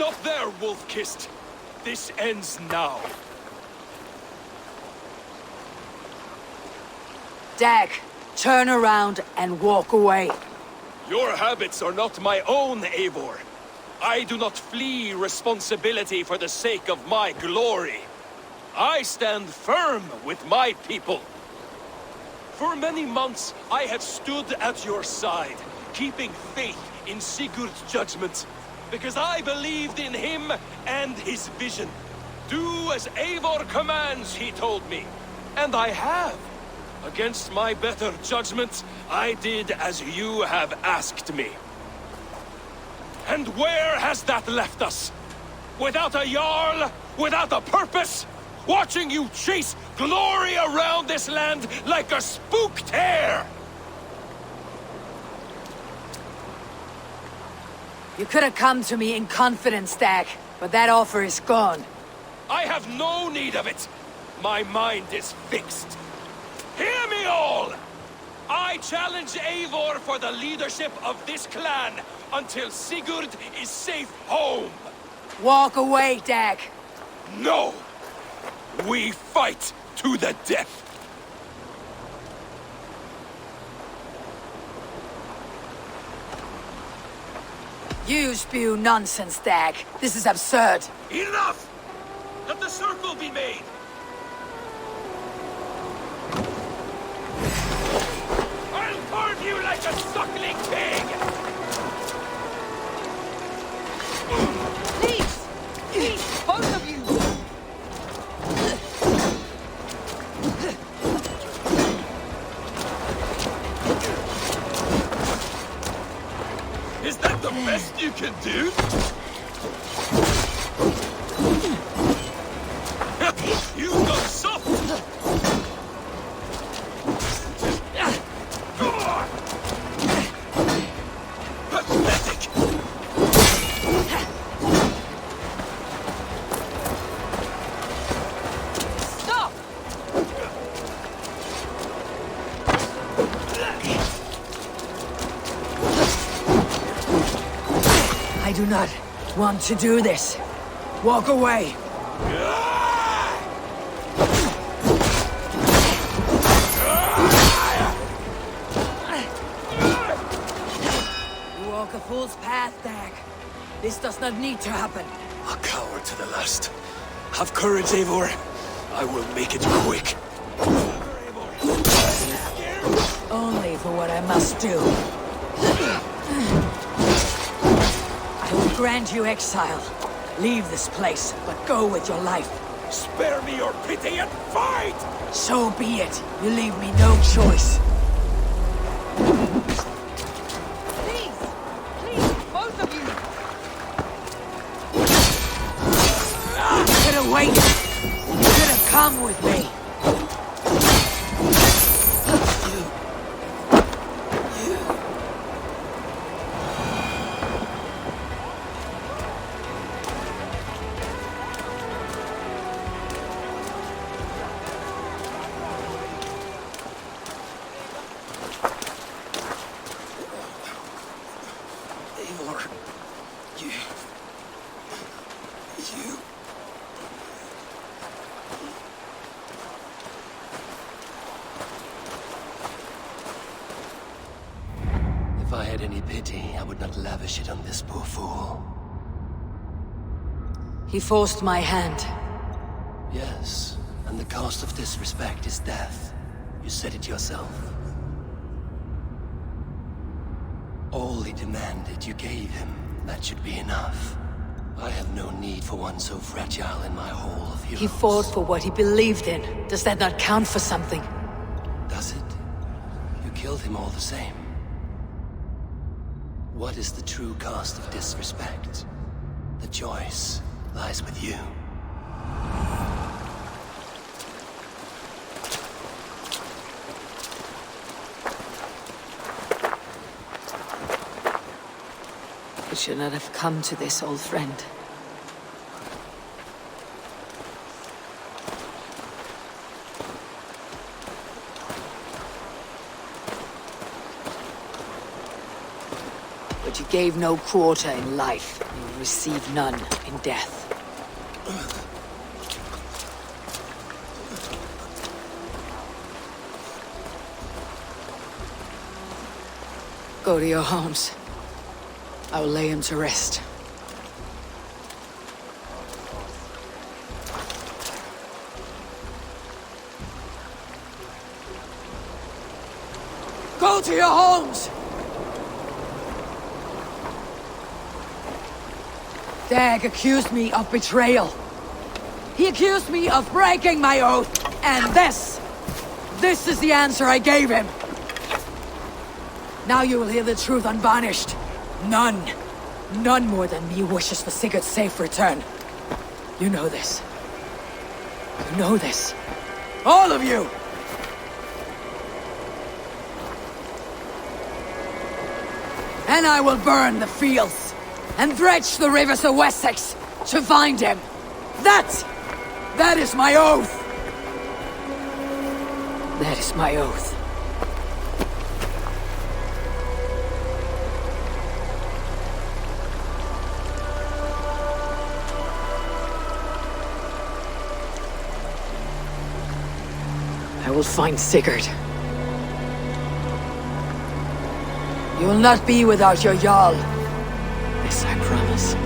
Stop there, wolf-kissed. This ends now. Dag, turn around and walk away. Your habits are not my own, Eivor. I do not flee responsibility for the sake of my glory. I stand firm with my people. For many months, I have stood at your side, keeping faith in Sigurd's judgment, because I believed in him and his vision. Do as Eivor commands, he told me. And I have. Against my better judgment, I did as you have asked me. And where has that left us? Without a Jarl? Without a purpose? Watching you chase glory around this land like a spooked hare! You could have come to me in confidence, Dag, but that offer is gone. I have no need of it. My mind is fixed. Hear me all! I challenge Eivor for the leadership of this clan until Sigurd is safe home. Walk away, Dag. No! We fight to the death! You spew nonsense, Dag. This is absurd. Enough! Let the circle be made! I'll carve you like a suckling pig! Please! Please, both of you! Is that the best you can do? You got soft! Pathetic! Stop! I do not want to do this. Walk away. You walk a fool's path, Dag. This does not need to happen. A coward to the last. Have courage, Eivor. I will make it quick. Only for what I must do. I will grant you exile. Leave this place, but go with your life. Spare me your pity and fight! So be it. You leave me no choice. Please! Please, both of you! You could have waited. You could have come with me. Eivor, you... If I had any pity, I would not lavish it on this poor fool. He forced my hand. Yes, and the cost of disrespect is death. You said it yourself. All he demanded, you gave him. That should be enough. I have no need for one so fragile in my hall of heroes. He fought for what he believed in. Does that not count for something? Does it? You killed him all the same. What is the true cost of disrespect? The choice lies with you. We should not have come to this, old friend. But you gave no quarter in life. You receive none in death. Go to your homes. I will lay him to rest. Go to your homes! Dag accused me of betrayal. He accused me of breaking my oath, and this is the answer I gave him. Now you will hear the truth unvarnished. None more than me wishes for Sigurd's safe return. You know this. You know this. All of you! And I will burn the fields and dredge the rivers of Wessex to find him. That is my oath. That is my oath. I will find Sigurd. You will not be without your Jarl. This I promise.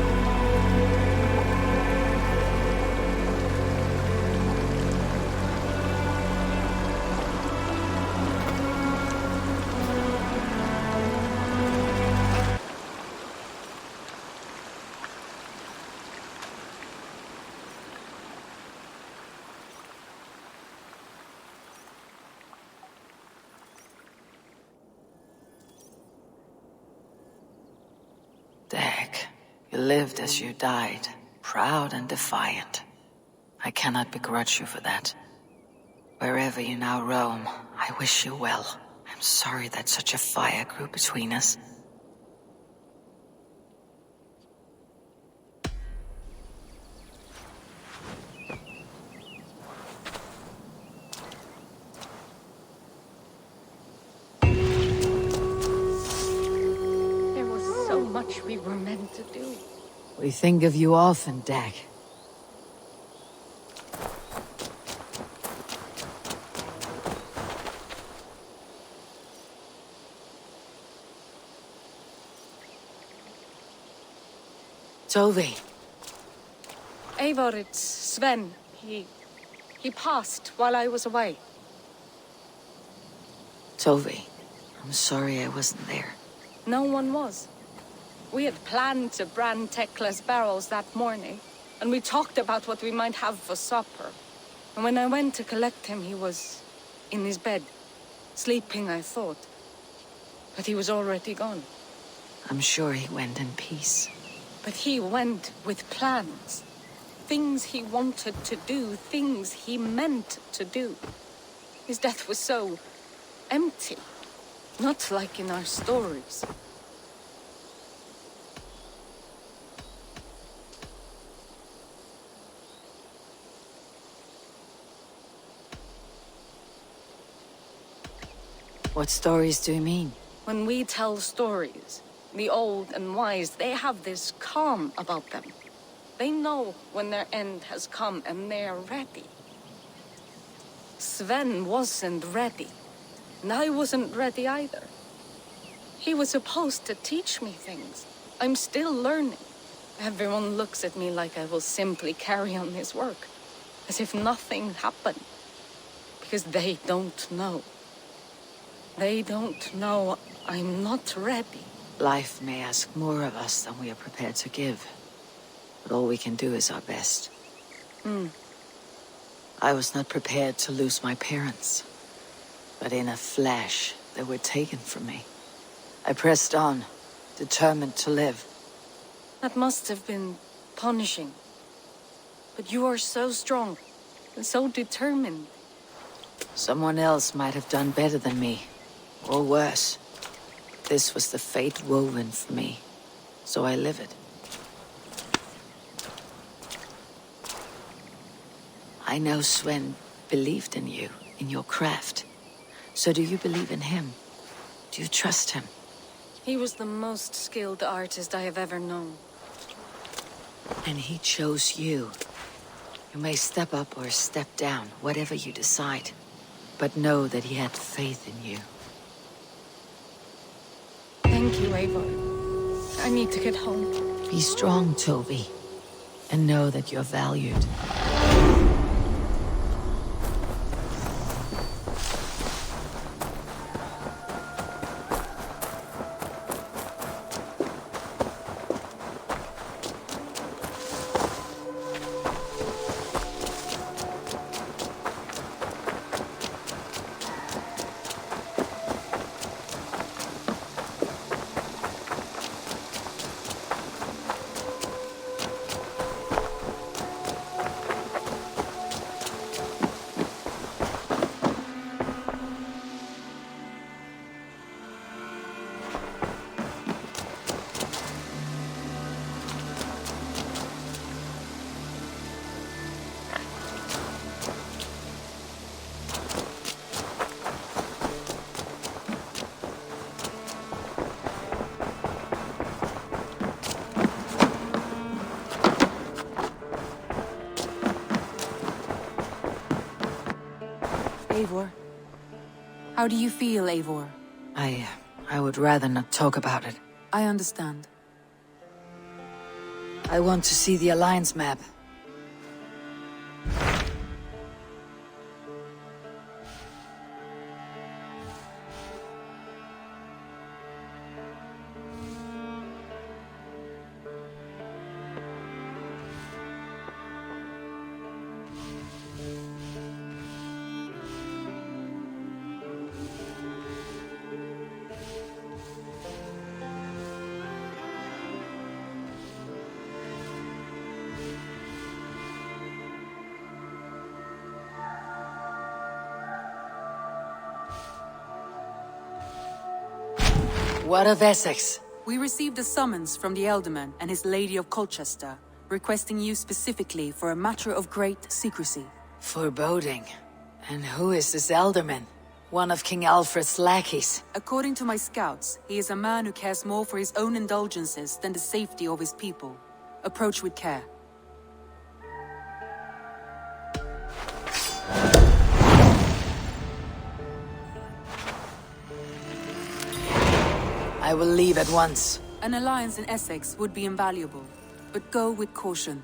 Dag, you lived as you died, proud and defiant. I cannot begrudge you for that. Wherever you now roam, I wish you well. I'm sorry that such a fire grew between us. We were meant to do. We think of you often, Dag. Tovi. Eivor, it's Sven. He passed while I was away. Tovi, I'm sorry I wasn't there. No one was. We had planned to brand Tekla's barrels that morning, and we talked about what we might have for supper. And when I went to collect him, he was in his bed, sleeping, I thought. But he was already gone. I'm sure he went in peace. But he went with plans. Things he wanted to do, things he meant to do. His death was so empty, not like in our stories. What stories do you mean? When we tell stories, the old and wise, they have this calm about them. They know when their end has come and they are ready. Sven wasn't ready, and I wasn't ready either. He was supposed to teach me things. I'm still learning. Everyone looks at me like I will simply carry on his work, as if nothing happened, because they don't know. They don't know I'm not ready. Life may ask more of us than we are prepared to give. But all we can do is our best. I was not prepared to lose my parents. But in a flash, they were taken from me. I pressed on, determined to live. That must have been punishing. But you are so strong and so determined. Someone else might have done better than me. Or worse. This was the fate woven for me, so I live it. I know Sven believed in you, in your craft. So do you believe in him? Do you trust him? He was the most skilled artist I have ever known. And he chose you. You may step up or step down, whatever you decide. But know that he had faith in you. Thank you, Eivor. I need to get home. Be strong, Toby. And know that you're valued. Eivor. How do you feel, Eivor? I would rather not talk about it. I understand. I want to see the Alliance map. What of Essex? We received a summons from the Elderman and his Lady of Colchester, requesting you specifically for a matter of great secrecy. Foreboding. And who is this Elderman? One of King Alfred's lackeys. According to my scouts, he is a man who cares more for his own indulgences than the safety of his people. Approach with care. I will leave at once. An alliance in Essex would be invaluable, but go with caution.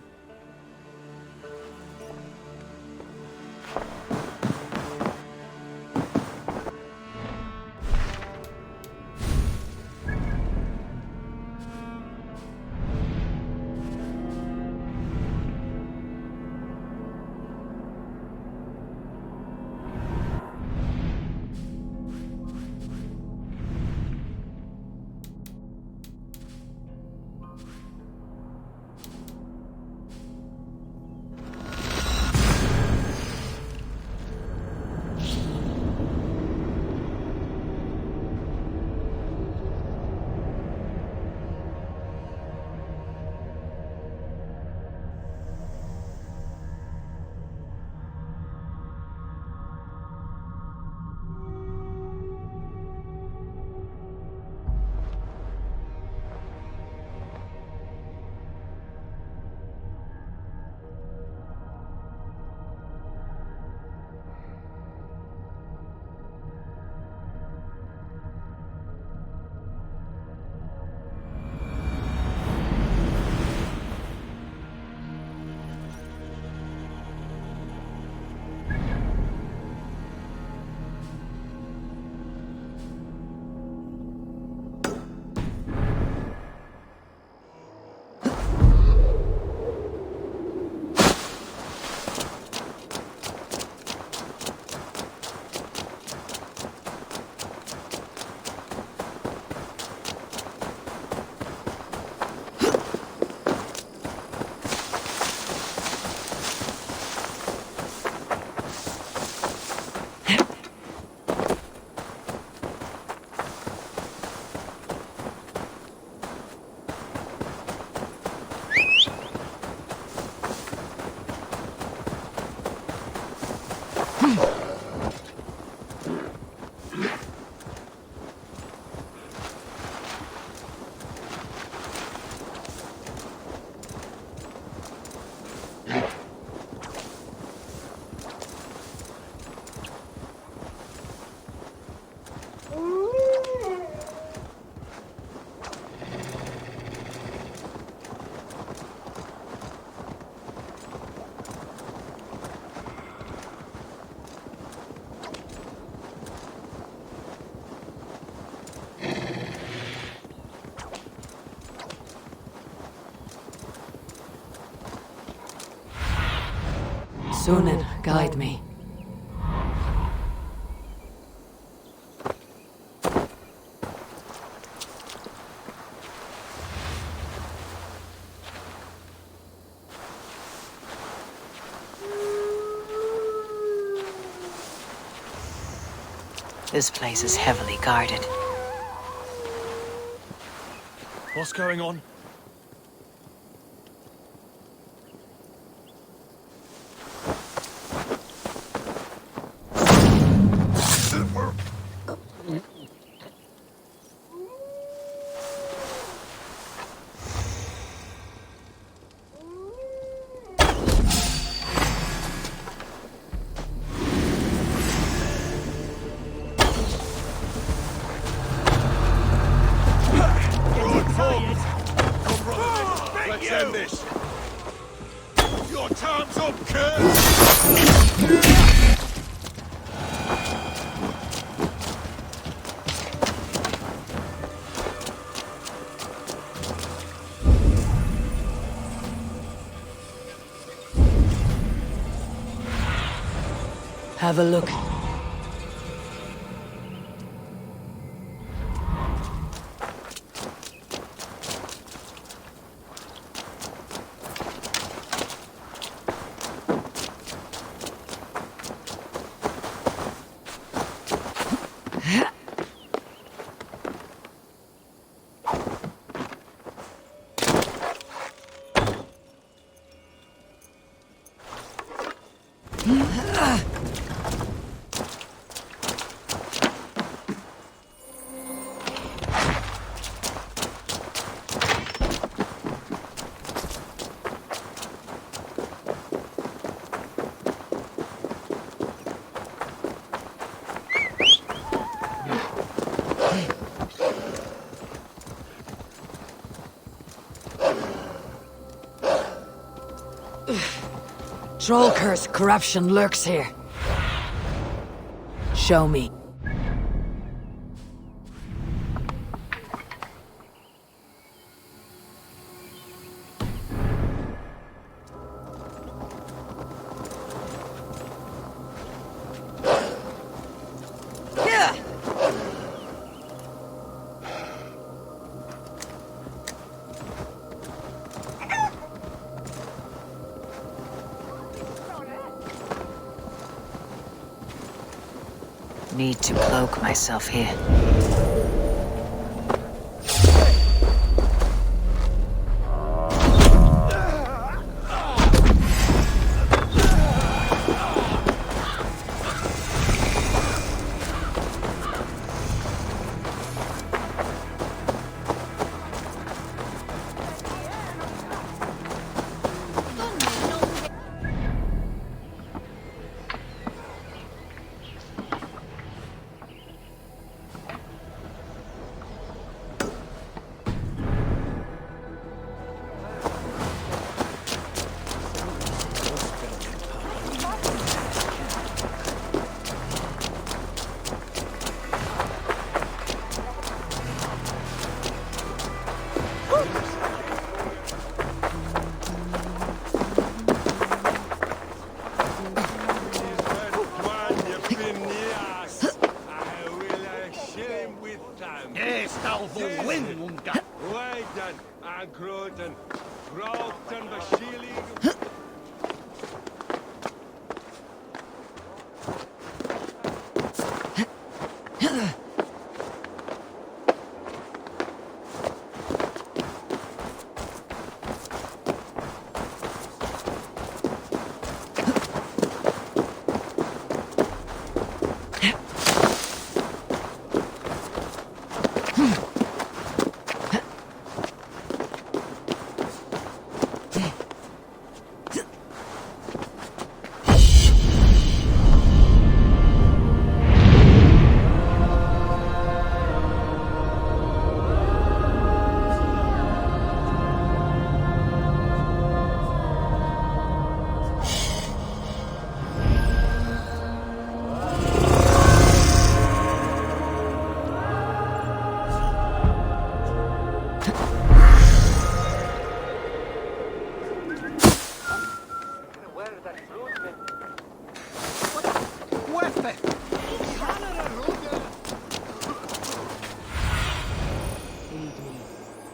Sunan, guide me. This place is heavily guarded. What's going on? Your time's up, Kurt! Have a look. Troll curse corruption lurks here. Show me. Need to cloak myself here.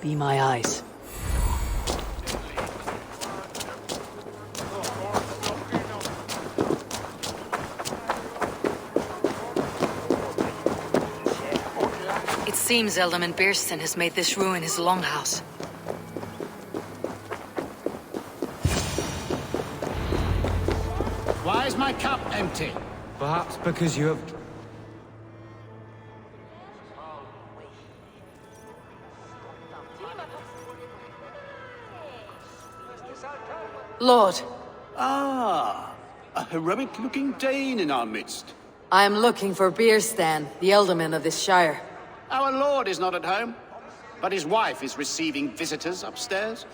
Be my eyes. It seems Alderman Beerston has made this ruin his longhouse. Why is my cup empty? Perhaps because you have... Lord, Ah, a heroic-looking Dane in our midst. I am looking for Beerstan, the Alderman of this shire. Our lord is not at home, but his wife is receiving visitors upstairs,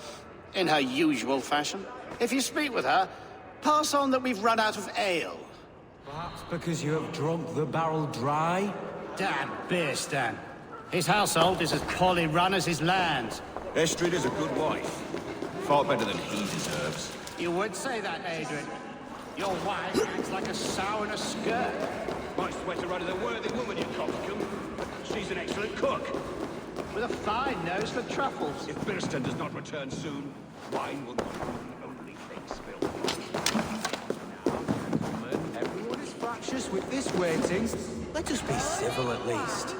in her usual fashion. If you speak with her, pass on that we've run out of ale. Perhaps because you have drunk the barrel dry? Damn Beerstan. His household is as poorly run as his lands. Estrid is a good wife. Far better than he deserves. You would say that, Adrian. Your wife acts like a sow in a skirt. Might sweat her under the worthy woman, you coxcomb. She's an excellent cook. With a fine nose for truffles. If Birston does not return soon, wine will not be the only thing spilled. Everyone is fractious with this waiting. Let us be civil at least.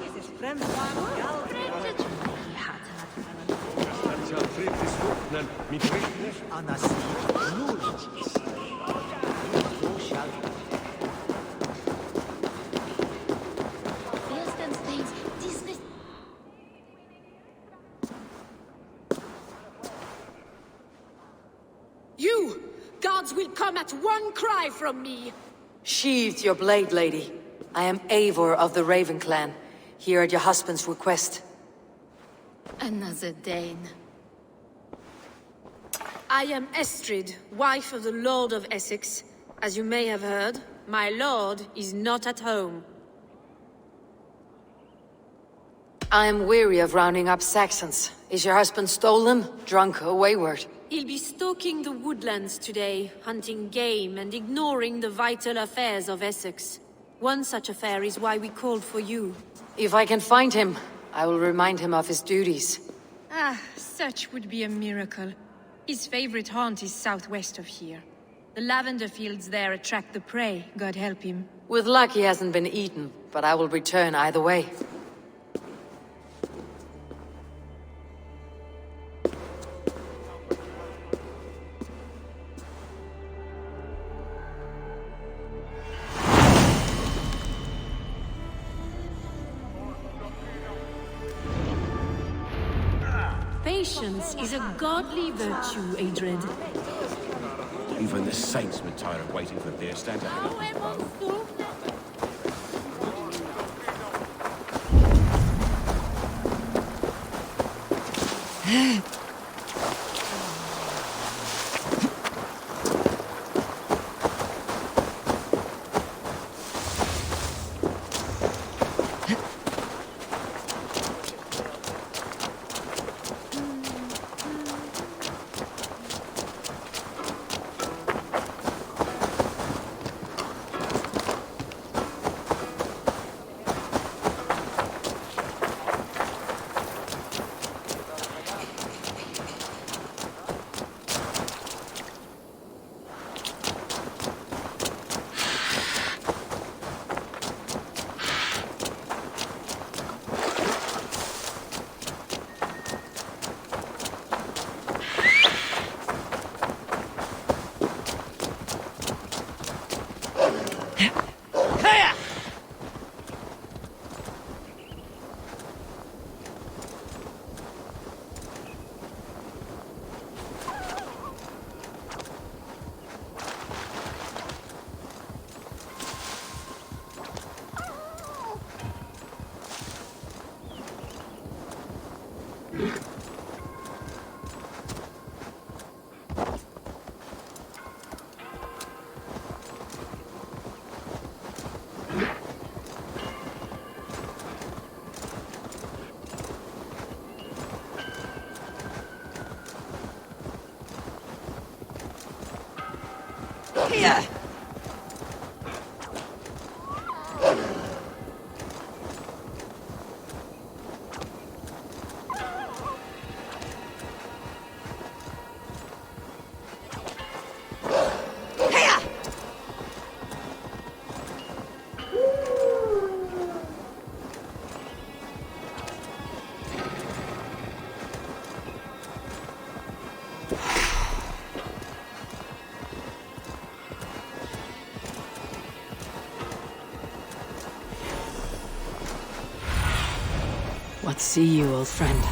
You! Gods will come at one cry from me! Sheathe your blade, lady. I am Eivor of the Raven Clan, here at your husband's request. Another Dane. I am Estrid, wife of the Lord of Essex. As you may have heard, my lord is not at home. I am weary of rounding up Saxons. Is your husband stolen, drunk, or wayward? He'll be stalking the woodlands today, hunting game and ignoring the vital affairs of Essex. One such affair is why we called for you. If I can find him, I will remind him of his duties. Ah, such would be a miracle. His favorite haunt is southwest of here. The lavender fields there attract the prey, God help him. With luck he hasn't been eaten, but I will return either way. Patience is a godly virtue, Adred. Even the saints would tire of waiting for Birston to hang up his bow. see you, old friend.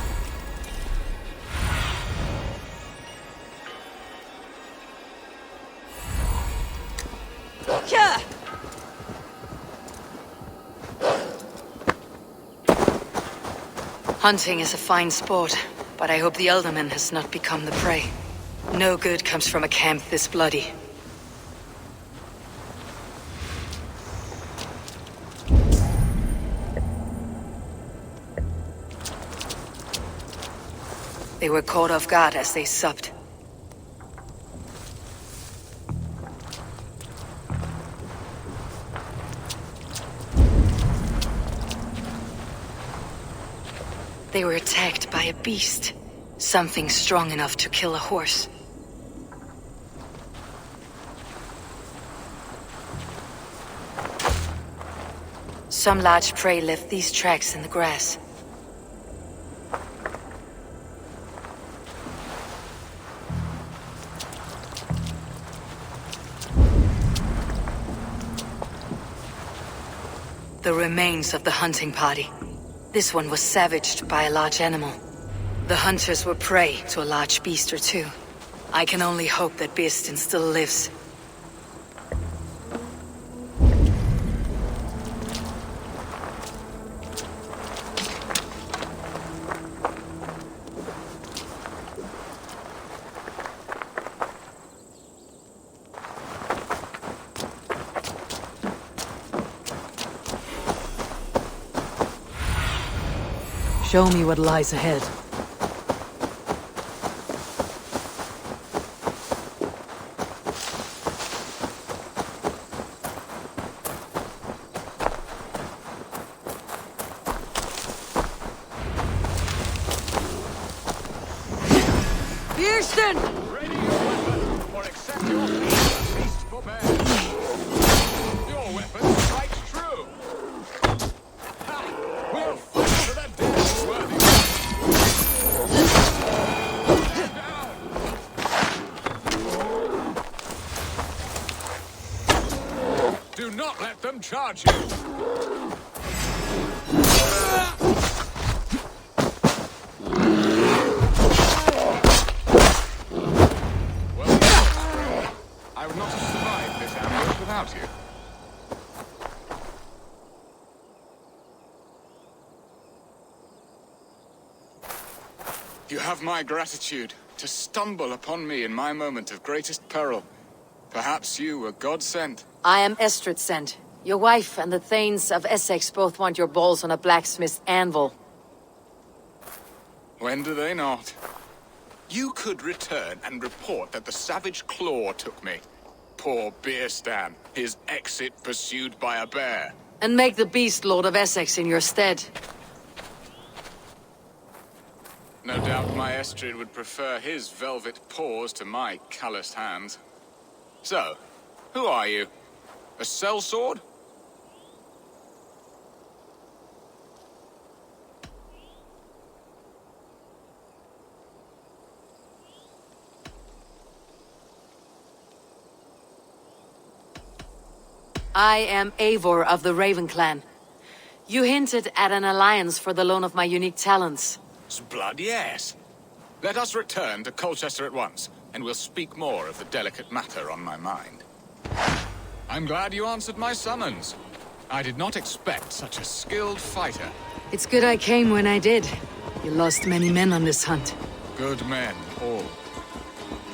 Hunting is a fine sport, but I hope the Alderman has not become the prey. No good comes from a camp this bloody. They were caught off guard as they supped. They were attacked by a beast. Something strong enough to kill a horse. Some large prey left these tracks in the grass. The remains of the hunting party. This one was savaged by a large animal. The hunters were prey to a large beast or two. I can only hope that Beastin still lives. Show me what lies ahead. Beastin! Ready your weapon, or accept your fate as beast forbears. Your weapon strikes true. Ha! We'll fight to the death, worthy. Down! Do not let them charge you. I would not have survived this ambush without you. You have my gratitude to stumble upon me in my moment of greatest peril. Perhaps you were God-sent. I am Estrid sent. Your wife and the Thanes of Essex both want your balls on a blacksmith's anvil. When do they not? You could return and report that the savage Claw took me. Poor Beerstan, his exit pursued by a bear. And make the beast Lord of Essex in your stead. No doubt my Estrid would prefer his velvet paws to my calloused hands. So, who are you? A sellsword? I am Eivor of the Raven Clan. You hinted at an alliance for the loan of my unique talents. Blood, yes. Let us return to Colchester at once, and we'll speak more of the delicate matter on my mind. I'm glad you answered my summons. I did not expect such a skilled fighter. It's good I came when I did. You lost many men on this hunt. Good men, all.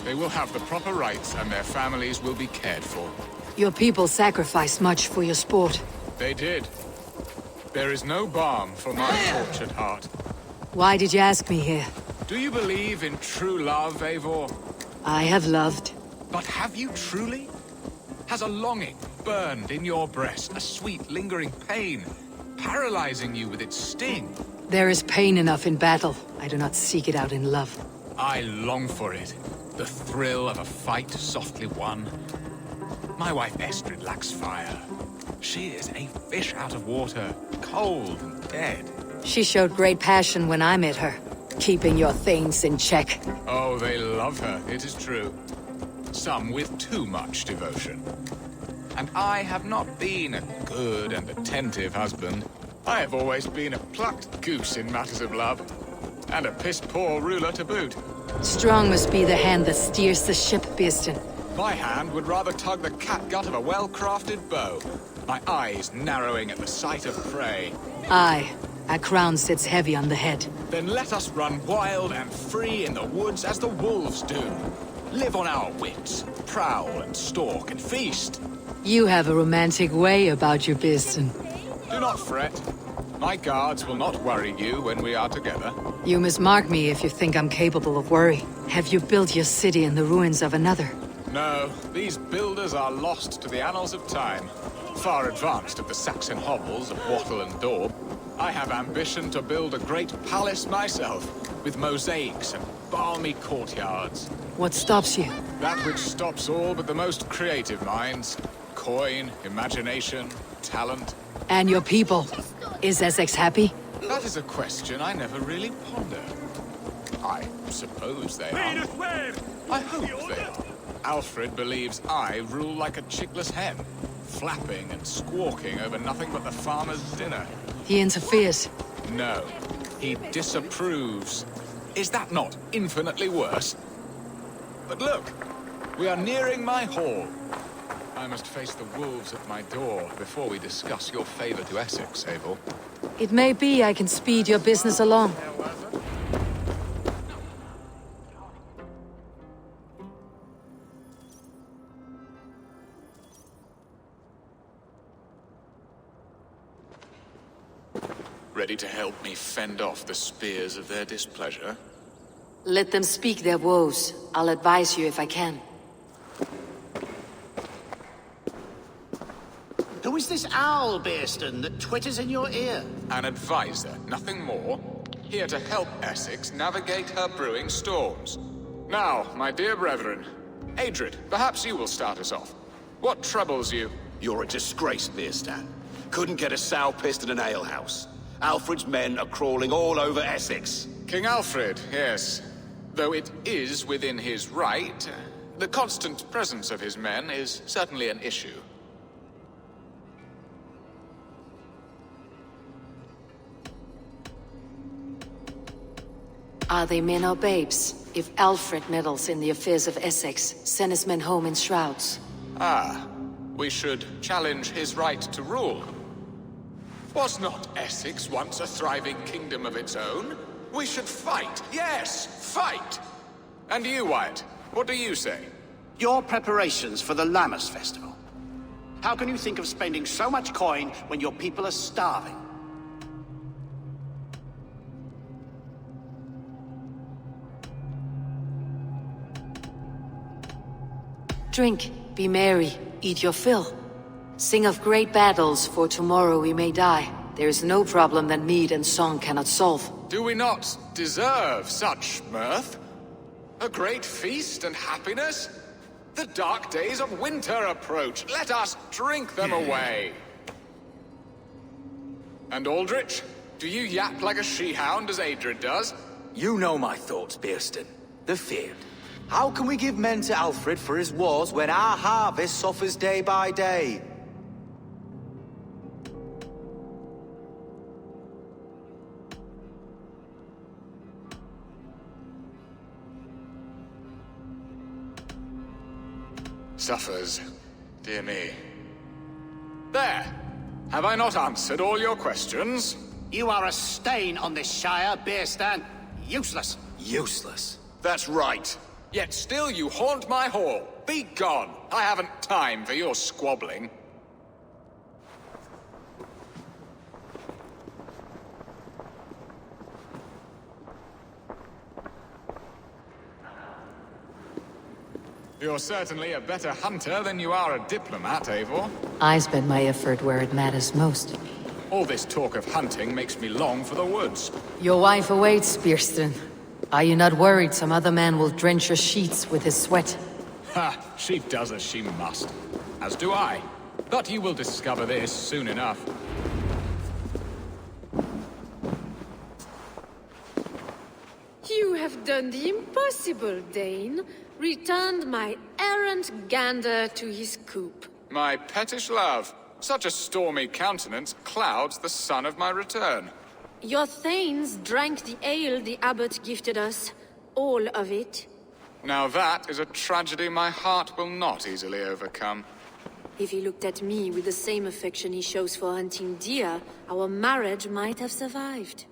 They will have the proper rights, and their families will be cared for. Your people sacrificed much for your sport. They did. There is no balm for my tortured heart. Why did you ask me here? Do you believe in true love, Eivor? I have loved. But have you truly? Has a longing burned in your breast, a sweet, lingering pain, paralyzing you with its sting? There is pain enough in battle. I do not seek it out in love. I long for it. The thrill of a fight softly won. My wife Estrid lacks fire. She is a fish out of water, cold and dead. She showed great passion when I met her, keeping your things in check. Oh, they love her, it is true. Some with too much devotion. And I have not been a good and attentive husband. I have always been a plucked goose in matters of love, and a piss-poor ruler to boot. Strong must be the hand that steers the ship, Beeston. My hand would rather tug the catgut of a well-crafted bow. My eyes narrowing at the sight of prey. Aye, a crown sits heavy on the head. Then let us run wild and free in the woods as the wolves do. Live on our wits, prowl and stalk and feast. You have a romantic way about you, Beeston. Do not fret. My guards will not worry you when we are together. You must mark me if you think I'm capable of worry. Have you built your city in the ruins of another? No, these builders are lost to the annals of time. Far advanced of the Saxon hovels of Wattle and Daub. I have ambition to build a great palace myself, with mosaics and balmy courtyards. What stops you? That which stops all but the most creative minds. Coin, imagination, talent. And your people? Is Essex happy? That is a question I never really ponder. I suppose they are. I hope they are. Alfred believes I rule like a chickless hen, flapping and squawking over nothing but the farmer's dinner. He interferes. No, he disapproves. Is that not infinitely worse? But look, we are nearing my hall. I must face the wolves at my door before we discuss your favor to Essex, Abel. It may be I can speed your business along. Ready to help me fend off the spears of their displeasure? Let them speak their woes. I'll advise you if I can. Who is this owl, Beeston, that twitters in your ear? An advisor, nothing more. Here to help Essex navigate her brewing storms. Now, my dear brethren, Adrid, perhaps you will start us off. What troubles you? You're a disgrace, Beerstan. Couldn't get a sow pissed in an alehouse. Alfred's men are crawling all over Essex. King Alfred, yes. Though it is within his right, the constant presence of his men is certainly an issue. Are they men or babes? If Alfred meddles in the affairs of Essex, send his men home in shrouds. Ah, we should challenge his right to rule. Was not Essex once a thriving kingdom of its own? We should fight, yes, fight! And you, Wyatt, what do you say? Your preparations for the Lammas festival. How can you think of spending so much coin when your people are starving? Drink, be merry, eat your fill. Sing of great battles, for tomorrow we may die. There is no problem that mead and song cannot solve. Do we not deserve such mirth? A great feast and happiness? The dark days of winter approach. Let us drink them away. And Aldrich, do you yap like a she-hound as Adrid does? You know my thoughts, Beerston. The field. How can we give men to Alfred for his wars when our harvest suffers day by day? Suffers. Dear me. There! Have I not answered all your questions? You are a stain on this shire, Beerstan. Useless. Useless. That's right. Yet still you haunt my hall. Be gone! I haven't time for your squabbling. You're certainly a better hunter than you are a diplomat, Eivor. I spend my effort where it matters most. All this talk of hunting makes me long for the woods. Your wife awaits, Beerston. Are you not worried some other man will drench your sheets with his sweat? Ha! She does as she must. As do I. But you will discover this soon enough. You have done the impossible, Dane. Returned my errant gander to his coop. My pettish love. Such a stormy countenance clouds the sun of my return. Your thanes drank the ale the abbot gifted us. All of it. Now that is a tragedy my heart will not easily overcome. If he looked at me with the same affection he shows for hunting deer, our marriage might have survived.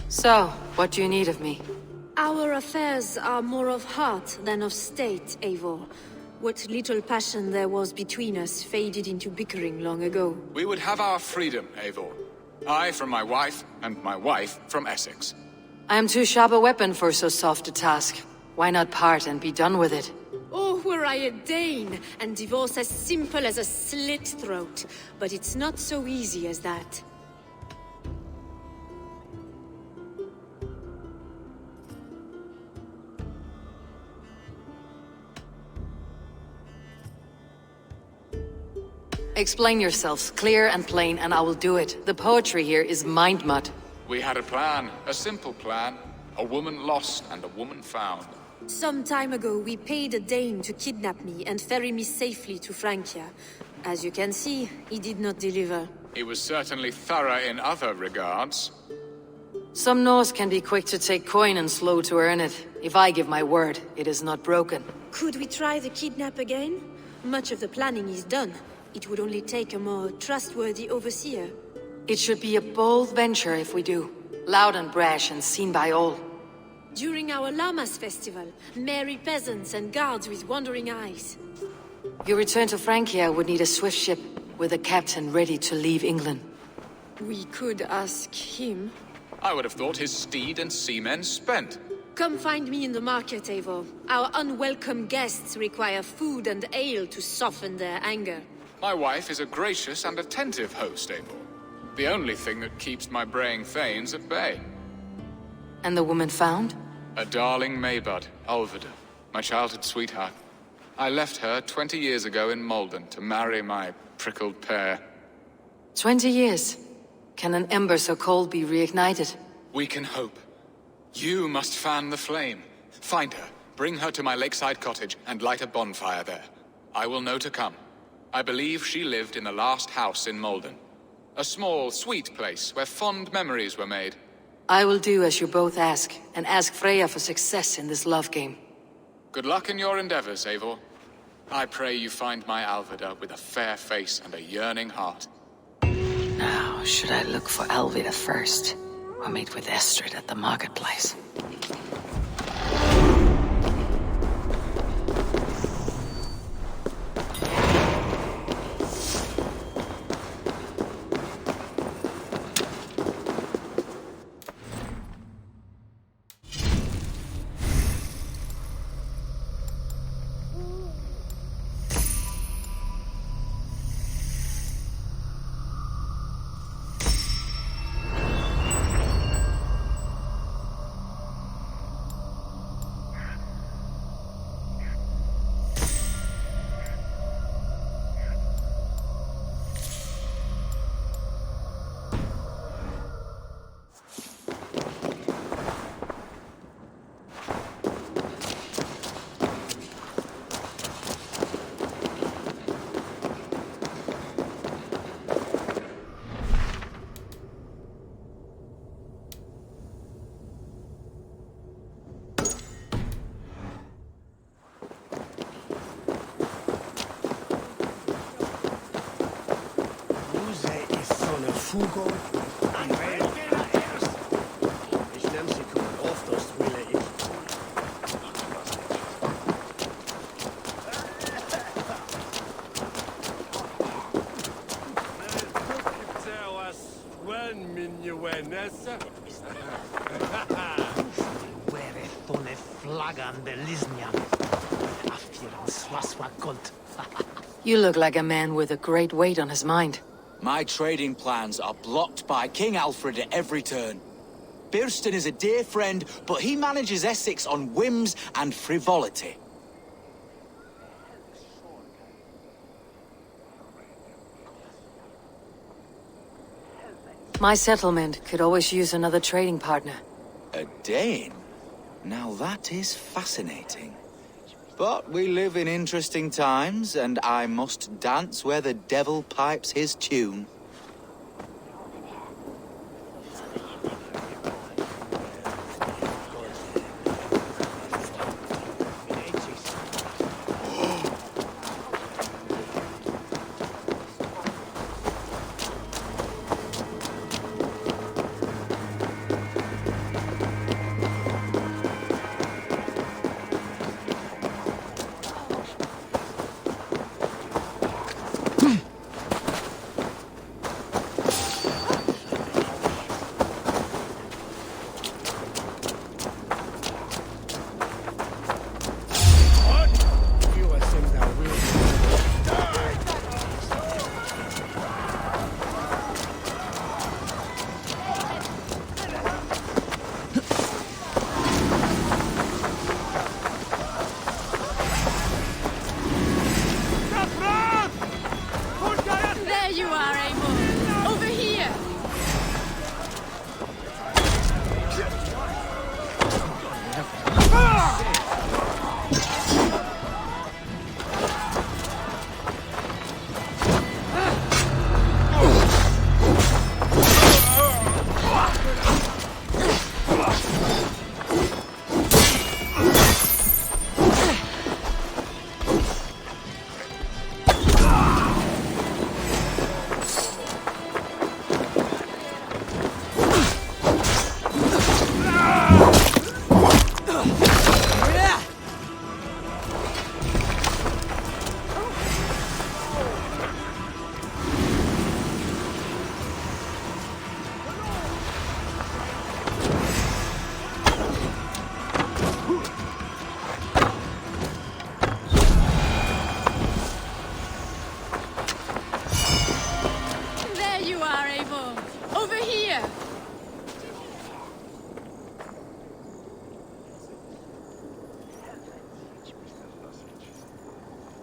So, what do you need of me? Our affairs are more of heart than of state, Eivor. What little passion there was between us faded into bickering long ago. We would have our freedom, Eivor. I from my wife, and my wife from Essex. I am too sharp a weapon for so soft a task. Why not part and be done with it? Oh, were I a Dane, and divorce as simple as a slit throat. But it's not so easy as that. Explain yourselves, clear and plain, and I will do it. The poetry here is mind mud. We had a plan, a simple plan. A woman lost and a woman found. Some time ago, we paid a Dane to kidnap me and ferry me safely to Francia. As you can see, he did not deliver. He was certainly thorough in other regards. Some Norse can be quick to take coin and slow to earn it. If I give my word, it is not broken. Could we try the kidnap again? Much of the planning is done. It would only take a more trustworthy overseer. It should be a bold venture if we do. Loud and brash and seen by all. During our Llamas festival, merry peasants and guards with wandering eyes. Your return to Francia would need a swift ship, with a captain ready to leave England. We could ask him. I would have thought his steed and seamen spent. Come find me in the market, Eivor. Our unwelcome guests require food and ale to soften their anger. My wife is a gracious and attentive host, Eivor. The only thing that keeps my braying thanes at bay. And the woman found? A darling Maybud, Alvida, my childhood sweetheart. I left her 20 years ago in Malden to marry my prickled pear. 20 years? Can an ember so cold be reignited? We can hope. You must fan the flame. Find her, bring her to my lakeside cottage, and light a bonfire there. I will know to come. I believe she lived in the last house in Malden. A small, sweet place where fond memories were made. I will do as you both ask, and ask Freya for success in this love game. Good luck in your endeavors, Eivor. I pray you find my Alvida with a fair face and a yearning heart. Now, should I look for Alvida first, or meet with Estrid at the marketplace? Fugo. Ich nehm sie kommen oft aus Wille ich. You look like a man with a great weight on his mind. My trading plans are blocked by King Alfred at every turn. Birston is a dear friend, but he manages Essex on whims and frivolity. My settlement could always use another trading partner. A Dane? Now that is fascinating. But we live in interesting times, and I must dance where the devil pipes his tune.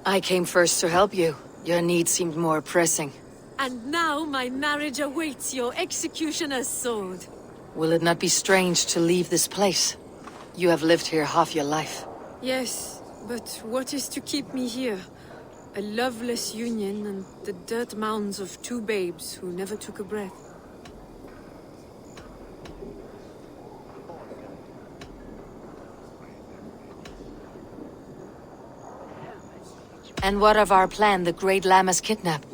I came first to help you. Your need seemed more pressing. And now my marriage awaits your executioner's sword. Will it not be strange to leave this place? You have lived here half your life. Yes, but what is to keep me here? A loveless union and the dirt mounds of two babes who never took a breath. And what of our plan, the Great Lammas kidnap?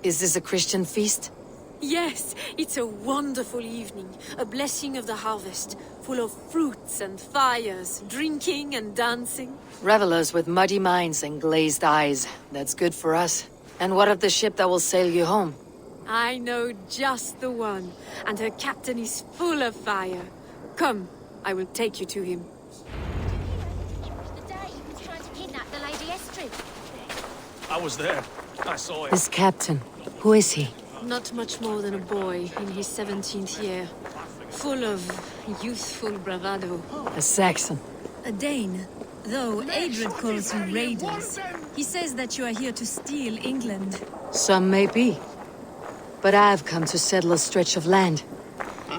Is this a Christian feast? Yes, it's a wonderful evening. A blessing of the harvest, full of fruits and fires, drinking and dancing. Revelers with muddy minds and glazed eyes. That's good for us. And what of the ship that will sail you home? I know just the one, and her captain is full of fire. Come, I will take you to him. The day he was trying to kidnap the Lady Estrid. I was there. I saw it. This captain, who is he? Not much more than a boy in his 17th year. Full of youthful bravado. A Saxon. A Dane, though Adred calls you raiders. He says that you are here to steal England. Some may be. But I've come to settle a stretch of land.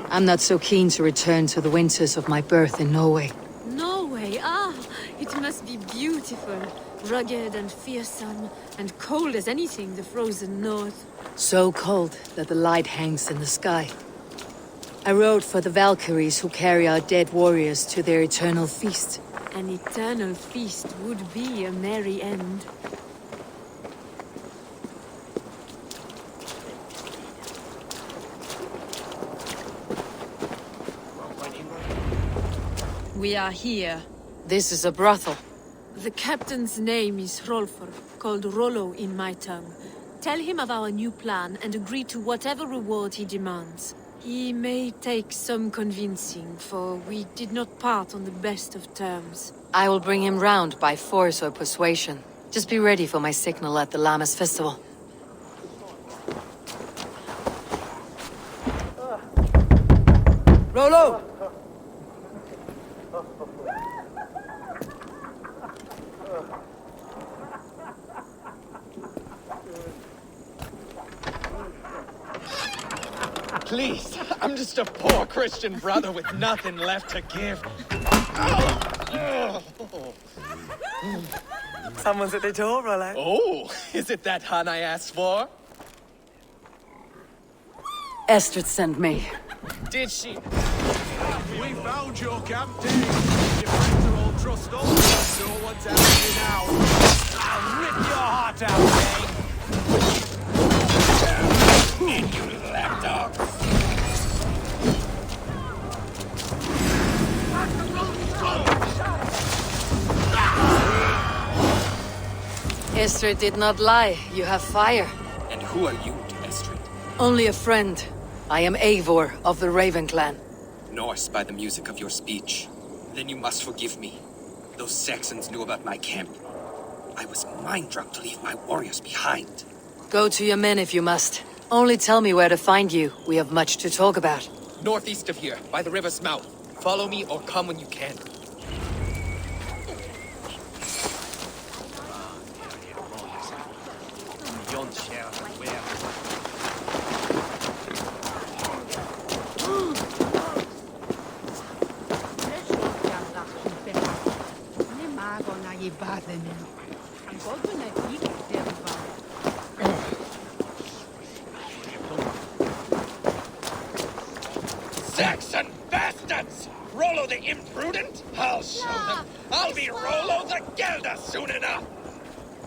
I'm not so keen to return to the winters of my birth in Norway. Norway, it must be beautiful. Rugged and fearsome, and cold as anything the frozen north. So cold that the light hangs in the sky. I rode for the Valkyries who carry our dead warriors to their eternal feast. An eternal feast would be a merry end. We are here. This is a brothel. The captain's name is Hrolfr, called Rollo in my tongue. Tell him of our new plan and agree to whatever reward he demands. He may take some convincing, for we did not part on the best of terms. I will bring him round by force or persuasion. Just be ready for my signal at the Lammas festival. Rollo! Please, I'm just a poor Christian brother with nothing left to give. Someone's at the door, Rollo. Oh, is it that hun I asked for? Estrid sent me. Did she? We found your camp, Dave. Your friends are all trussed up. No one's after you now. I'll rip your heart out, Dave. You lapdog. Estrid did not lie. You have fire. And who are you, Estrid? Only a friend. I am Eivor of the Raven Clan. Norse by the music of your speech. Then you must forgive me. Those Saxons knew about my camp. I was mind-drunk to leave my warriors behind. Go to your men if you must. Only tell me where to find you. We have much to talk about. Northeast of here, by the river's mouth. Follow me or come when you can. Saxon bastards! Rollo the imprudent? I'll show them. I'll be Rollo the Gelder soon enough!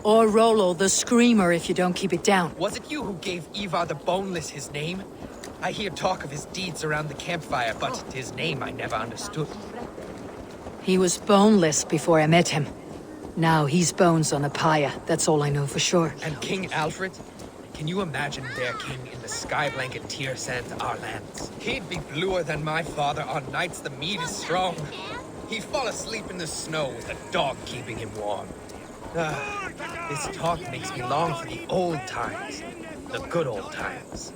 Or Rollo the Screamer if you don't keep it down. Was it you who gave Ivar the Boneless his name? I hear talk of his deeds around the campfire, but his name I never understood. He was boneless before I met him. Now he's bones on a pyre. That's all I know for sure. And King Alfred? Can you imagine their king in the sky blanket tear sand our lands? He'd be bluer than my father on nights the mead is strong. He'd fall asleep in the snow with a dog keeping him warm. This talk makes me long for the old times. The good old times.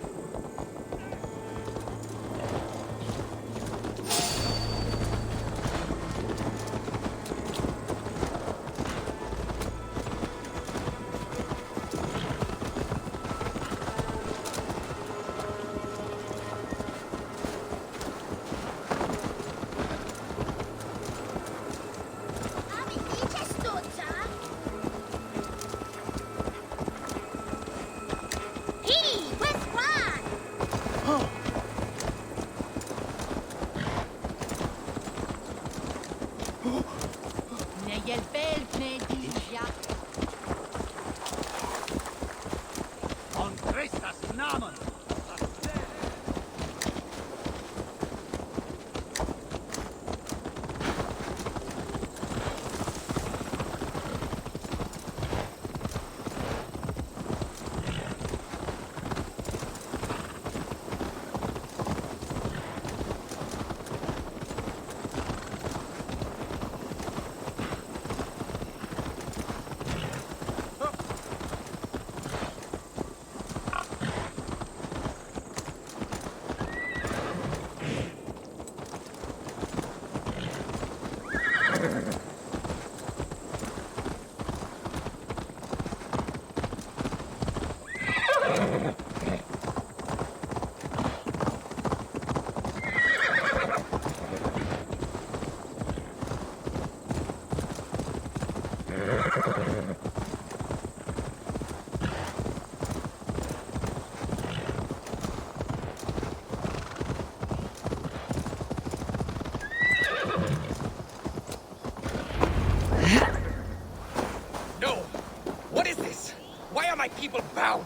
People bound.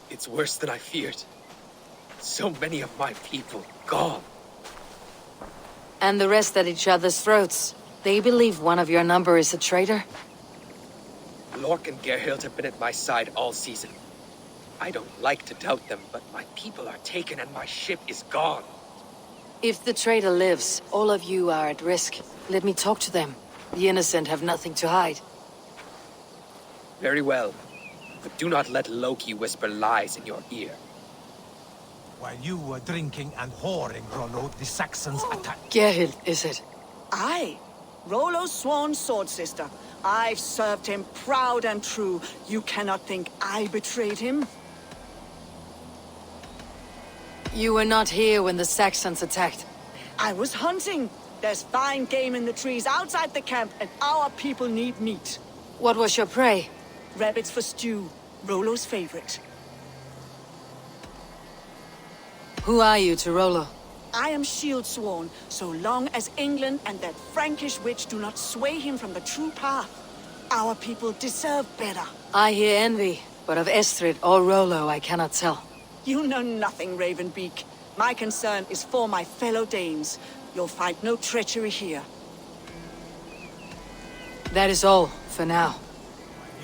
It's worse than I feared. So many of my people gone. And the rest at each other's throats. They believe one of your number is a traitor? Lork and Gerhild have been at my side all season. I don't like to doubt them, but my people are taken and my ship is gone. If the traitor lives, all of you are at risk. Let me talk to them. The innocent have nothing to hide. Very well. But do not let Loki whisper lies in your ear. While you were drinking and whoring, Rollo, the Saxons attacked. Gerhild, is it? Aye. Rollo's sworn sword sister. I've served him proud and true. You cannot think I betrayed him? You were not here when the Saxons attacked. I was hunting. There's fine game in the trees outside the camp, and our people need meat. What was your prey? Rabbits for stew, Rollo's favorite. Who are you to Rollo? I am shield sworn, so long as England and that Frankish witch do not sway him from the true path. Our people deserve better. I hear envy, but of Estrid or Rollo I cannot tell. You know nothing, Ravenbeak. My concern is for my fellow Danes. You'll find no treachery here. That is all, for now.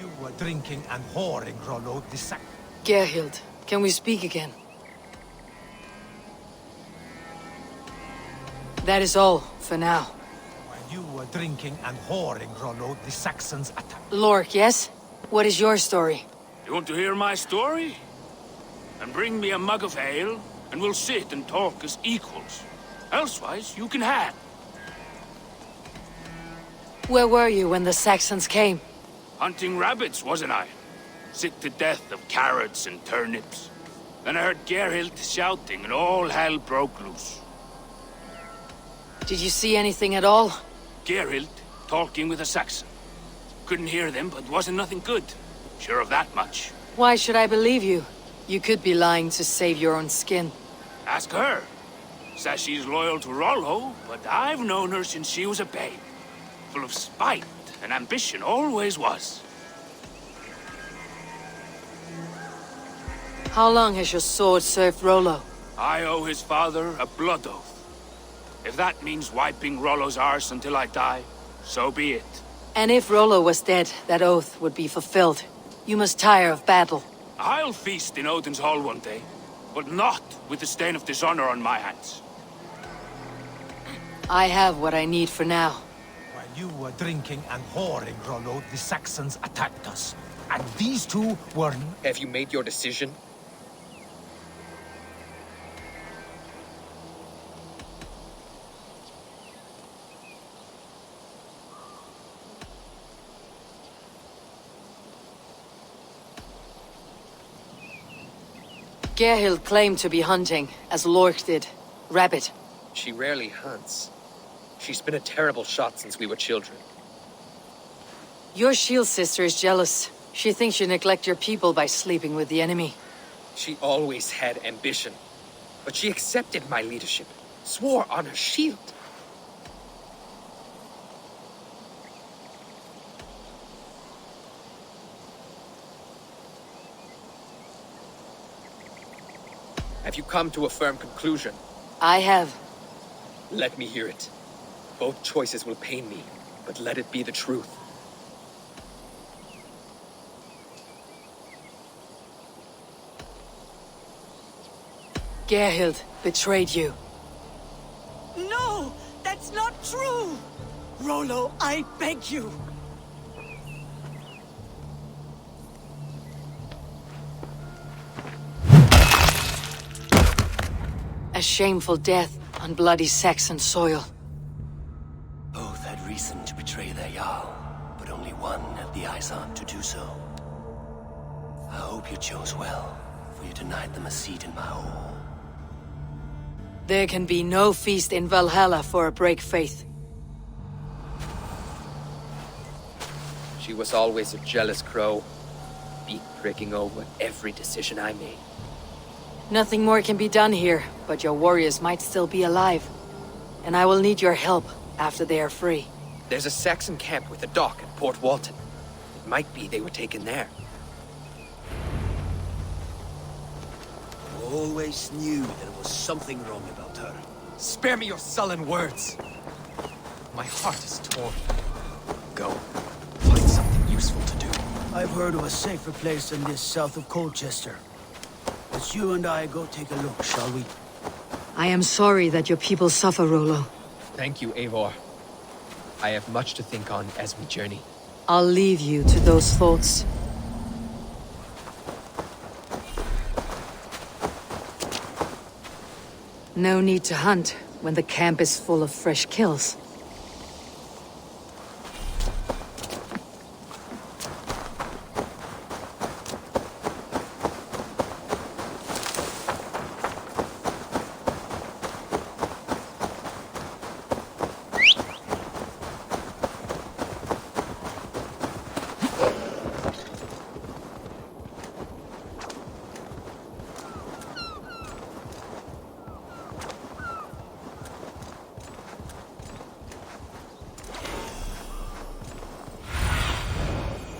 You were drinking and whoring, Rollo the Sac. Gerhild, can we speak again? That is all, for now. While you were drinking and whoring, Rollo, the Saxons attacked. Lork, yes? What is your story? You want to hear my story? Then bring me a mug of ale, and we'll sit and talk as equals. Elsewise, you can hang. Where were you when the Saxons came? Hunting rabbits, wasn't I? Sick to death of carrots and turnips. Then I heard Gerhild shouting, and all hell broke loose. Did you see anything at all? Gerhild talking with a Saxon. Couldn't hear them, but wasn't nothing good. Sure of that much. Why should I believe you? You could be lying to save your own skin. Ask her. Says she's loyal to Rollo, but I've known her since she was a babe. Full of spite and ambition, always was. How long has your sword served Rollo? I owe his father a blood oath. If that means wiping Rollo's arse until I die, so be it. And if Rollo was dead, that oath would be fulfilled. You must tire of battle. I'll feast in Odin's hall one day, but not with the stain of dishonor on my hands. I have what I need for now. While you were drinking and whoring, Rollo, the Saxons attacked us. And these two were... Have you made your decision? Gerhild claimed to be hunting, as Lork did. Rabbit. She rarely hunts. She's been a terrible shot since we were children. Your shield sister is jealous. She thinks you neglect your people by sleeping with the enemy. She always had ambition. But she accepted my leadership. Swore on her shield. Have you come to a firm conclusion? I have. Let me hear it. Both choices will pain me, but let it be the truth. Gerhild betrayed you. No! That's not true! Rollo, I beg you! A shameful death on bloody Saxon soil. Both had reason to betray their Jarl, but only one had the Izard to do so. I hope you chose well, for you denied them a seat in my hall. There can be no feast in Valhalla for a break faith. She was always a jealous crow, beak pricking over every decision I made. Nothing more can be done here, but your warriors might still be alive. And I will need your help after they are free. There's a Saxon camp with a dock at Port Walton. It might be they were taken there. Always knew there was something wrong about her. Spare me your sullen words. My heart is torn. Go. Find something useful to do. I've heard of a safer place than this south of Colchester. Let's you and I go take a look, shall we? I am sorry that your people suffer, Rollo. Thank you, Eivor. I have much to think on as we journey. I'll leave you to those thoughts. No need to hunt when the camp is full of fresh kills.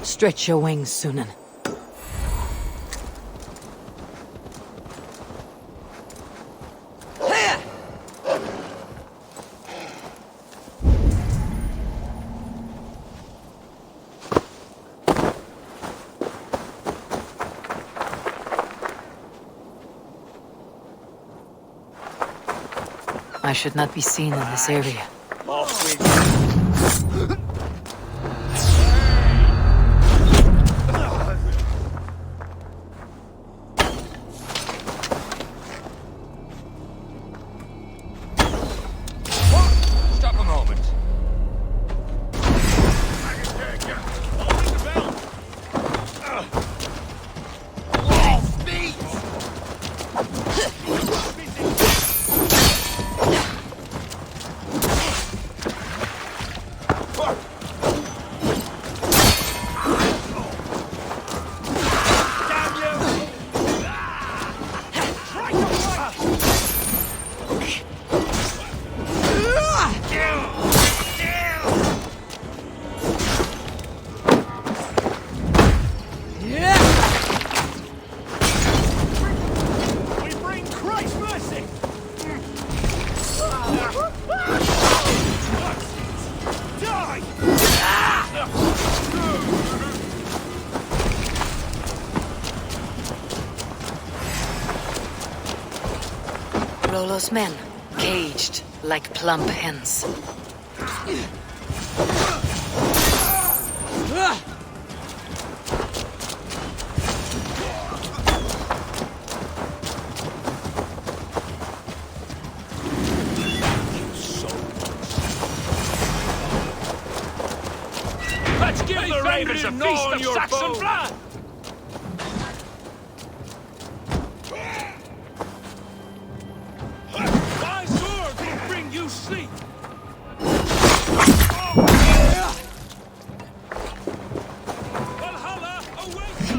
Stretch your wings, Sunan. I should not be seen in this area. Stop a moment. Rollo's men, caged like plump hens. Let's give the ravens a feast of Saxon blood! My sword will bring you sleep! Valhalla awaits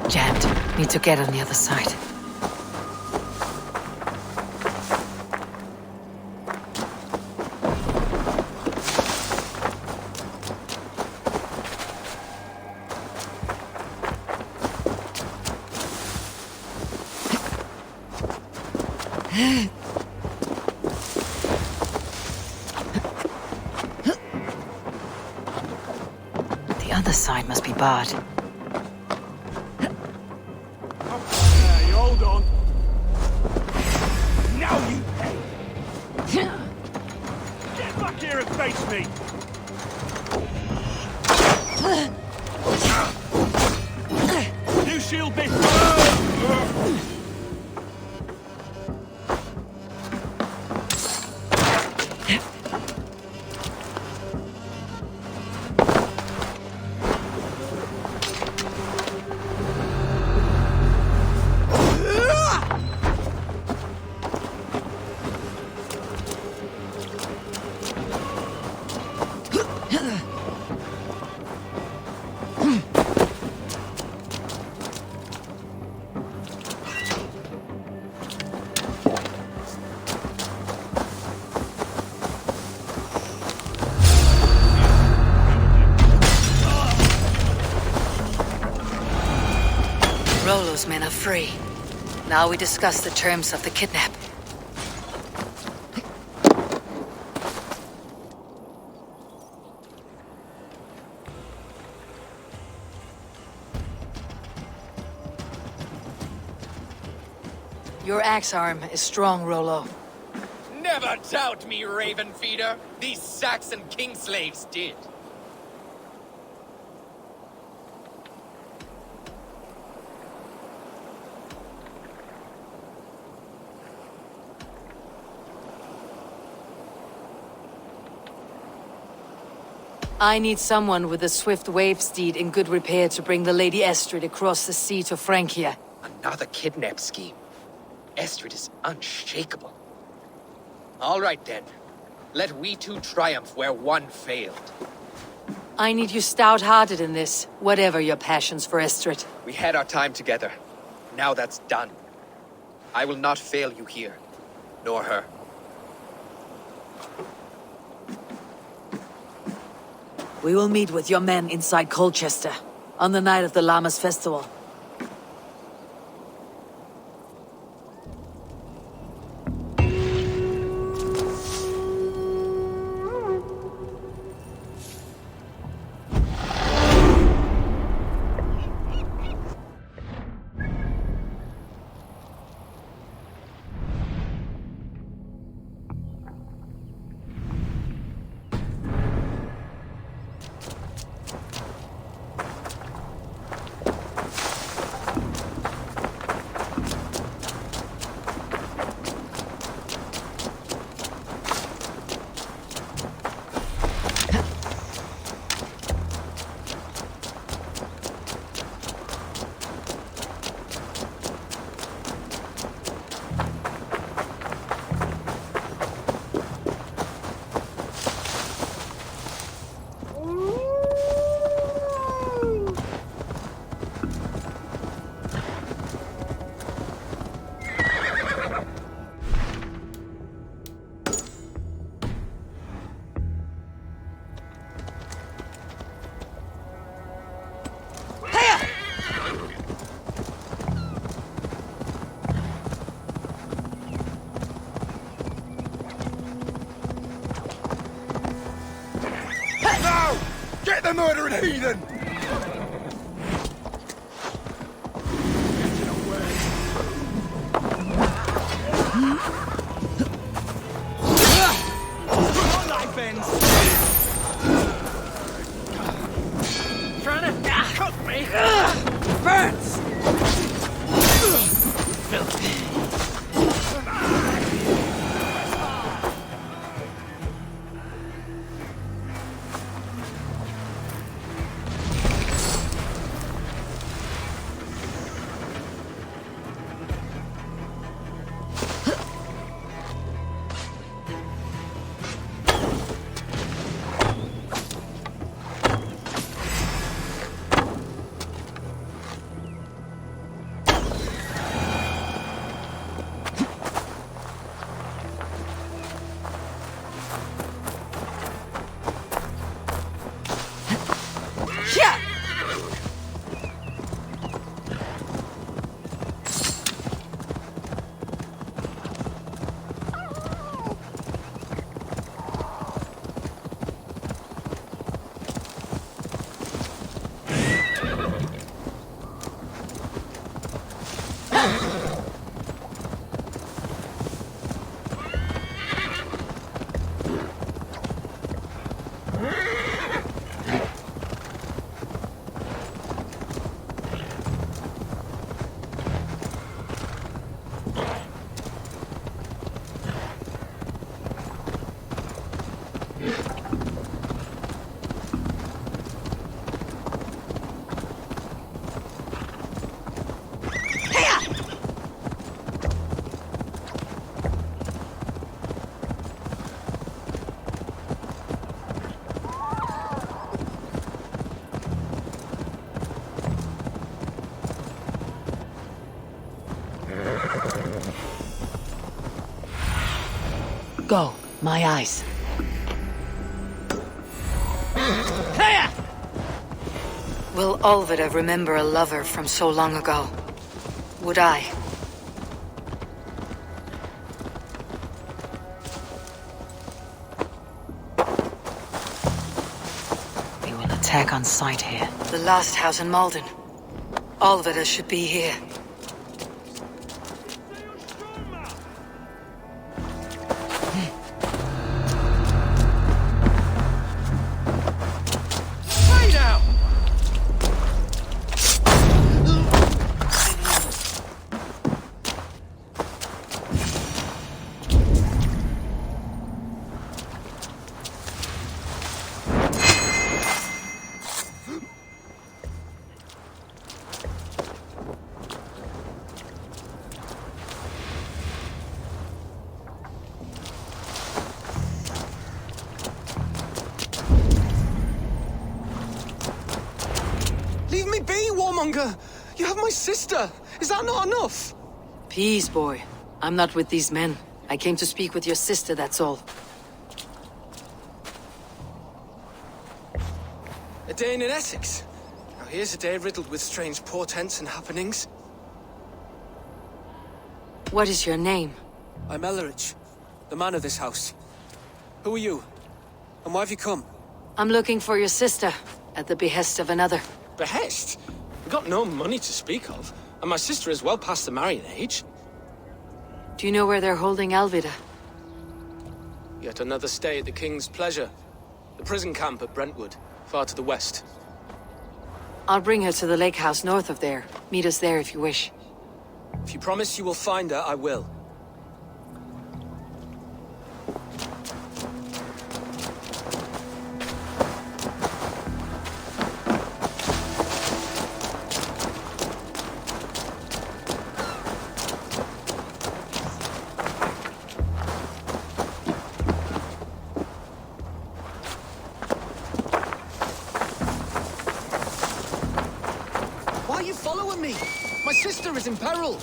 Jammed. Need to get on the other side. The other side must be barred. You hold on. Now you pay. Get back here and face me. New shield bit. Rollo's men are free. Now we discuss the terms of the kidnap. Your axe arm is strong, Rollo. Never doubt me, Raven Feeder. These Saxon king slaves did. I need someone with a swift wave steed in good repair to bring the Lady Estrid across the sea to Francia. Another kidnap scheme. Estrid is unshakable. All right then. Let we two triumph where one failed. I need you stout-hearted in this, whatever your passions for Estrid. We had our time together. Now that's done. I will not fail you here, nor her. We will meet with your men inside Colchester, on the night of the Llamas Festival. Get the murdering heathen! Your life ends! Trying to cut me! Burns! Go, my eyes. Will Olvida remember a lover from so long ago? would I. We will attack on sight here. The last house in Malden. All of it should be here. Leave me be, warmonger! You have my sister! Is that not enough? Peace, boy. I'm not with these men. I came to speak with your sister, that's all. A day in Essex. Now here's a day riddled with strange portents and happenings. What is your name? I'm Ellerich, the man of this house. Who are you? And why have you come? I'm looking for your sister, at the behest of another. Behest? We've got no money to speak of, and my sister is well past the marrying age. Do you know where they're holding Alvida? Yet another stay at the King's pleasure. The prison camp at Brentwood, far to the west. I'll bring her to the lake house north of there. Meet us there if you wish. If you promise you will find her, I will. Why are you following me? My sister is in peril!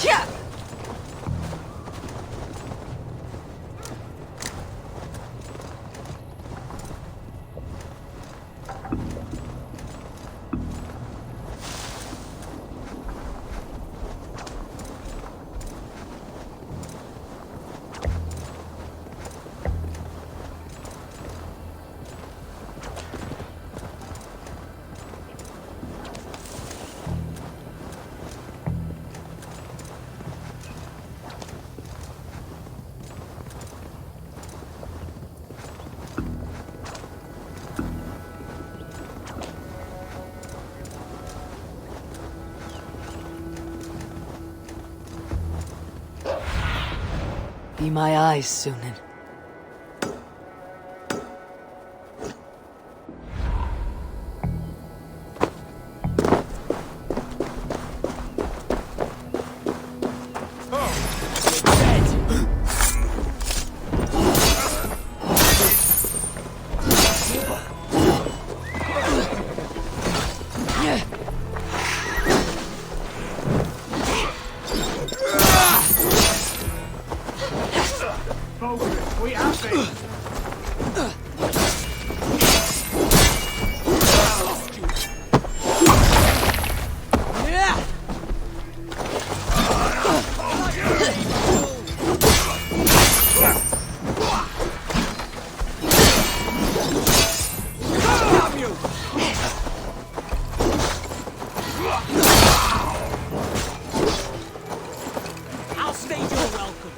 Yeah! Be my eyes, Sunan. We have it! I'll stage your welcome.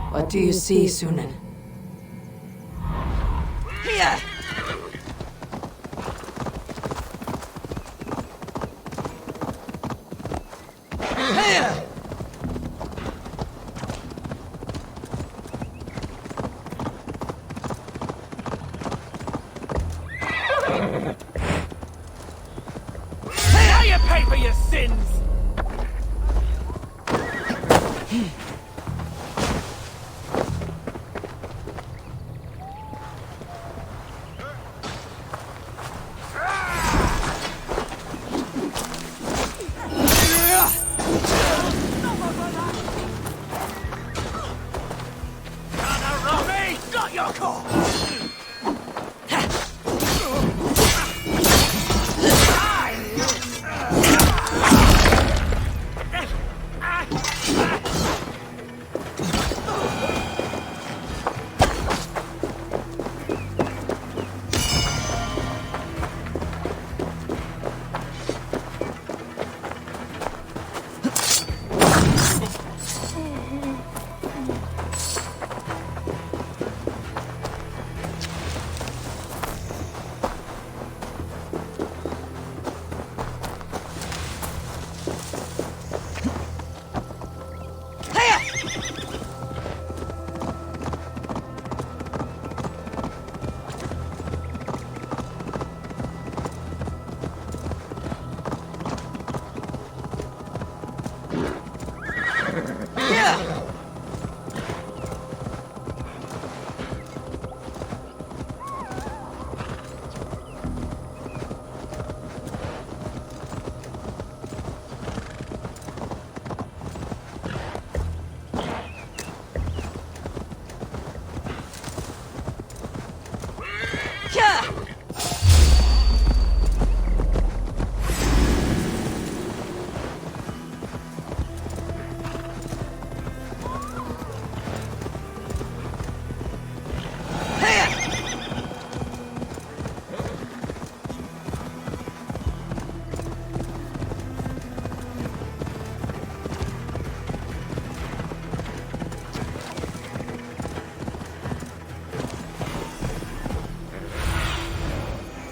What do you see, Sunan? Here! Here! friends. Got your call!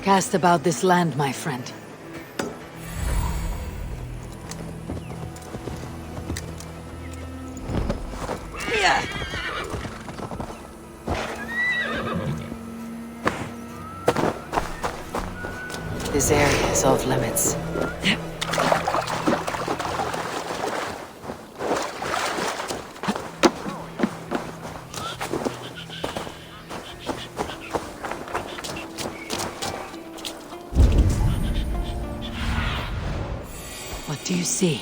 Cast about this land, my friend. This area is off limits. What do you see?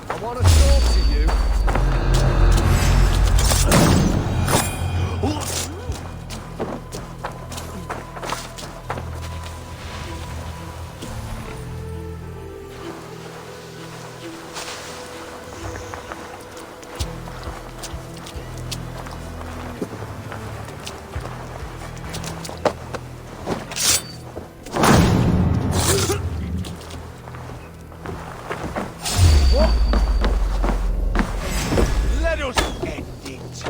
I want to talk to you. Let us end it.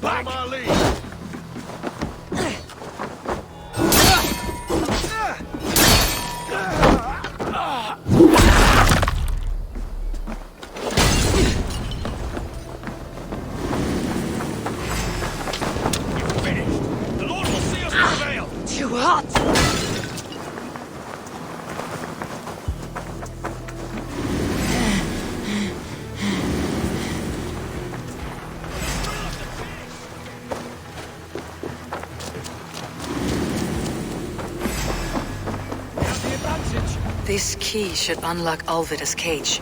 Back my lead. Finished. The Lord will see us prevail. Too hot! This key should unlock Alvida's cage.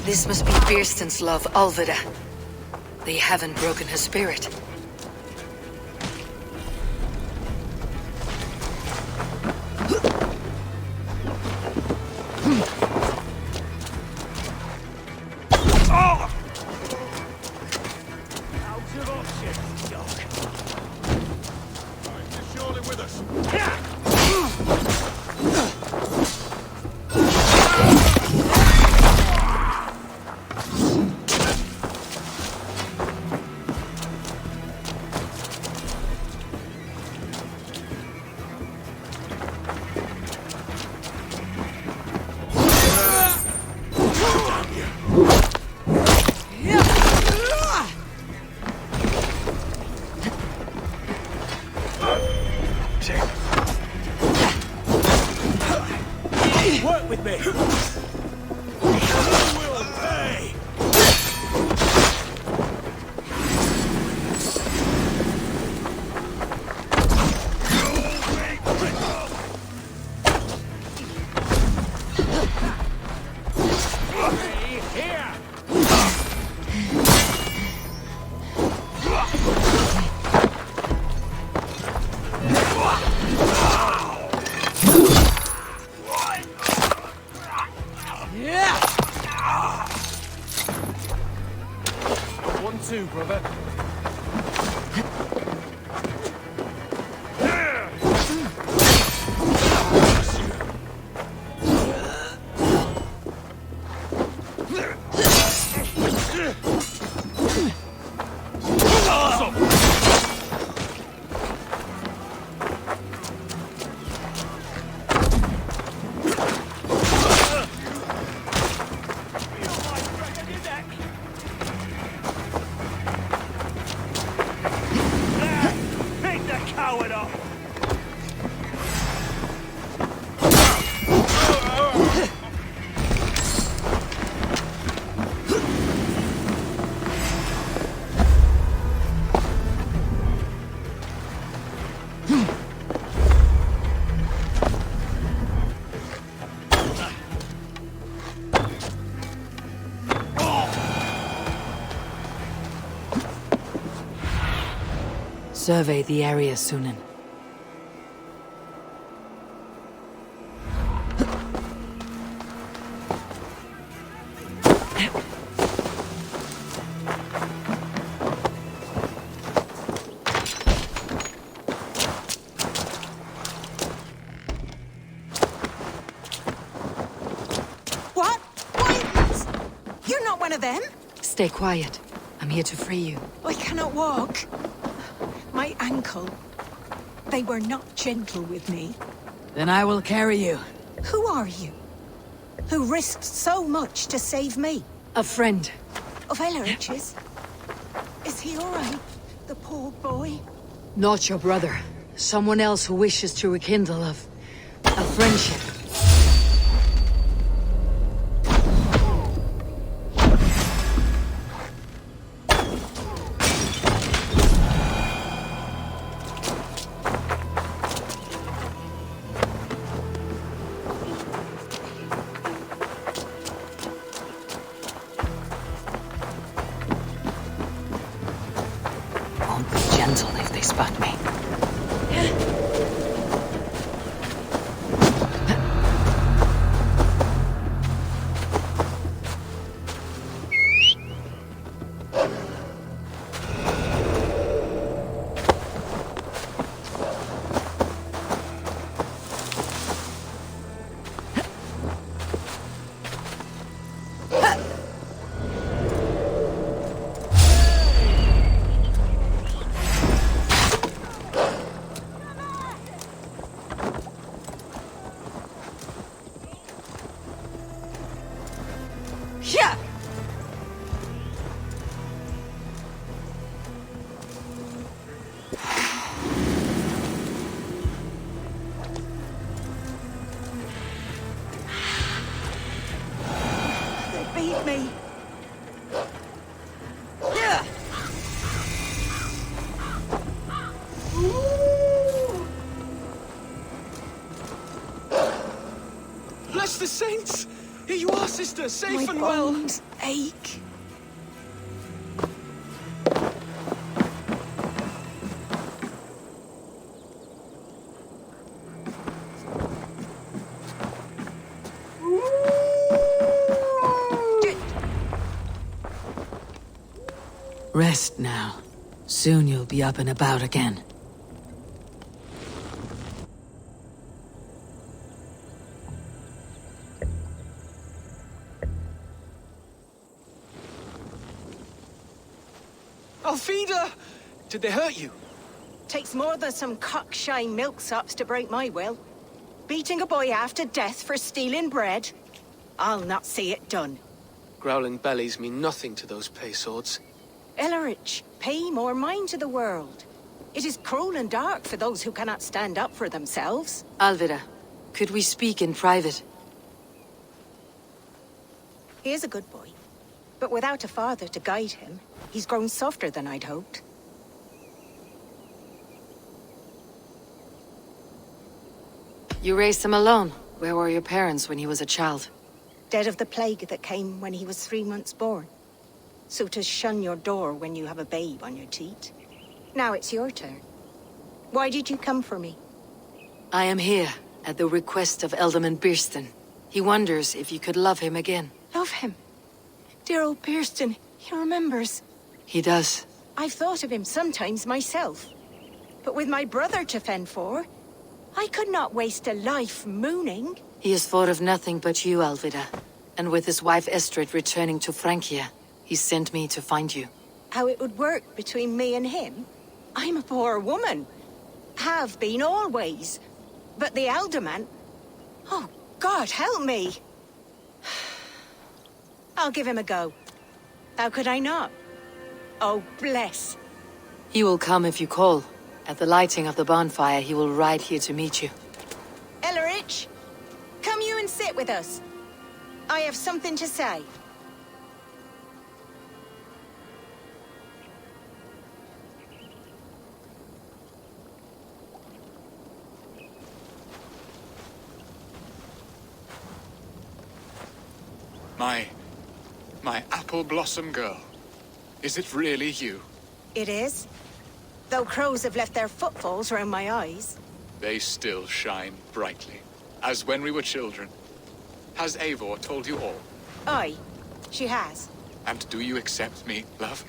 This must be Birsten's love, Alvida. They haven't broken her spirit. Work with me! You will pay! Too, brother. Survey the area, Sunan. What? Wait! You're not one of them? Stay quiet. I'm here to free you. I cannot walk. My ankle. They were not gentle with me. Then I will carry you. Who are you? Who risked so much to save me? A friend. Of Ellerich's? Is he all right? The poor boy? Not your brother. Someone else who wishes to rekindle a friendship. Bless the saints! Here you are, sister, safe and well. My bones ache. Rest now. Soon you'll be up and about again. Alfida! Did they hurt you? Takes more than some cockshy milksops to break my will. Beating a boy half to death for stealing bread? I'll not see it done. Growling bellies mean nothing to those pay swords. Ellerich, pay more mind to the world. It is cruel and dark for those who cannot stand up for themselves. Alvida, could we speak in private? He is a good boy. But without a father to guide him, he's grown softer than I'd hoped. You raised him alone. Where were your parents when he was a child? Dead of the plague that came when he was 3 months born. So to shun your door when you have a babe on your teat. Now it's your turn. Why did you come for me? I am here at the request of Alderman Birston. He wonders if you could love him again. Love him? Dear old Birston, he remembers. He does. I've thought of him sometimes myself. But with my brother to fend for, I could not waste a life mooning. He has thought of nothing but you, Alvida. And with his wife Estrid returning to Francia, he sent me to find you. How it would work between me and him? I'm a poor woman. Have been always. But the alderman... Oh, God help me! I'll give him a go. How could I not? Oh, bless. He will come if you call. At the lighting of the bonfire, he will ride here to meet you. Ellerich, come you and sit with us. I have something to say. My apple blossom girl. Is it really you? It is. Though crows have left their footfalls round my eyes. They still shine brightly, as when we were children. Has Eivor told you all? Aye, she has. And do you accept me, love?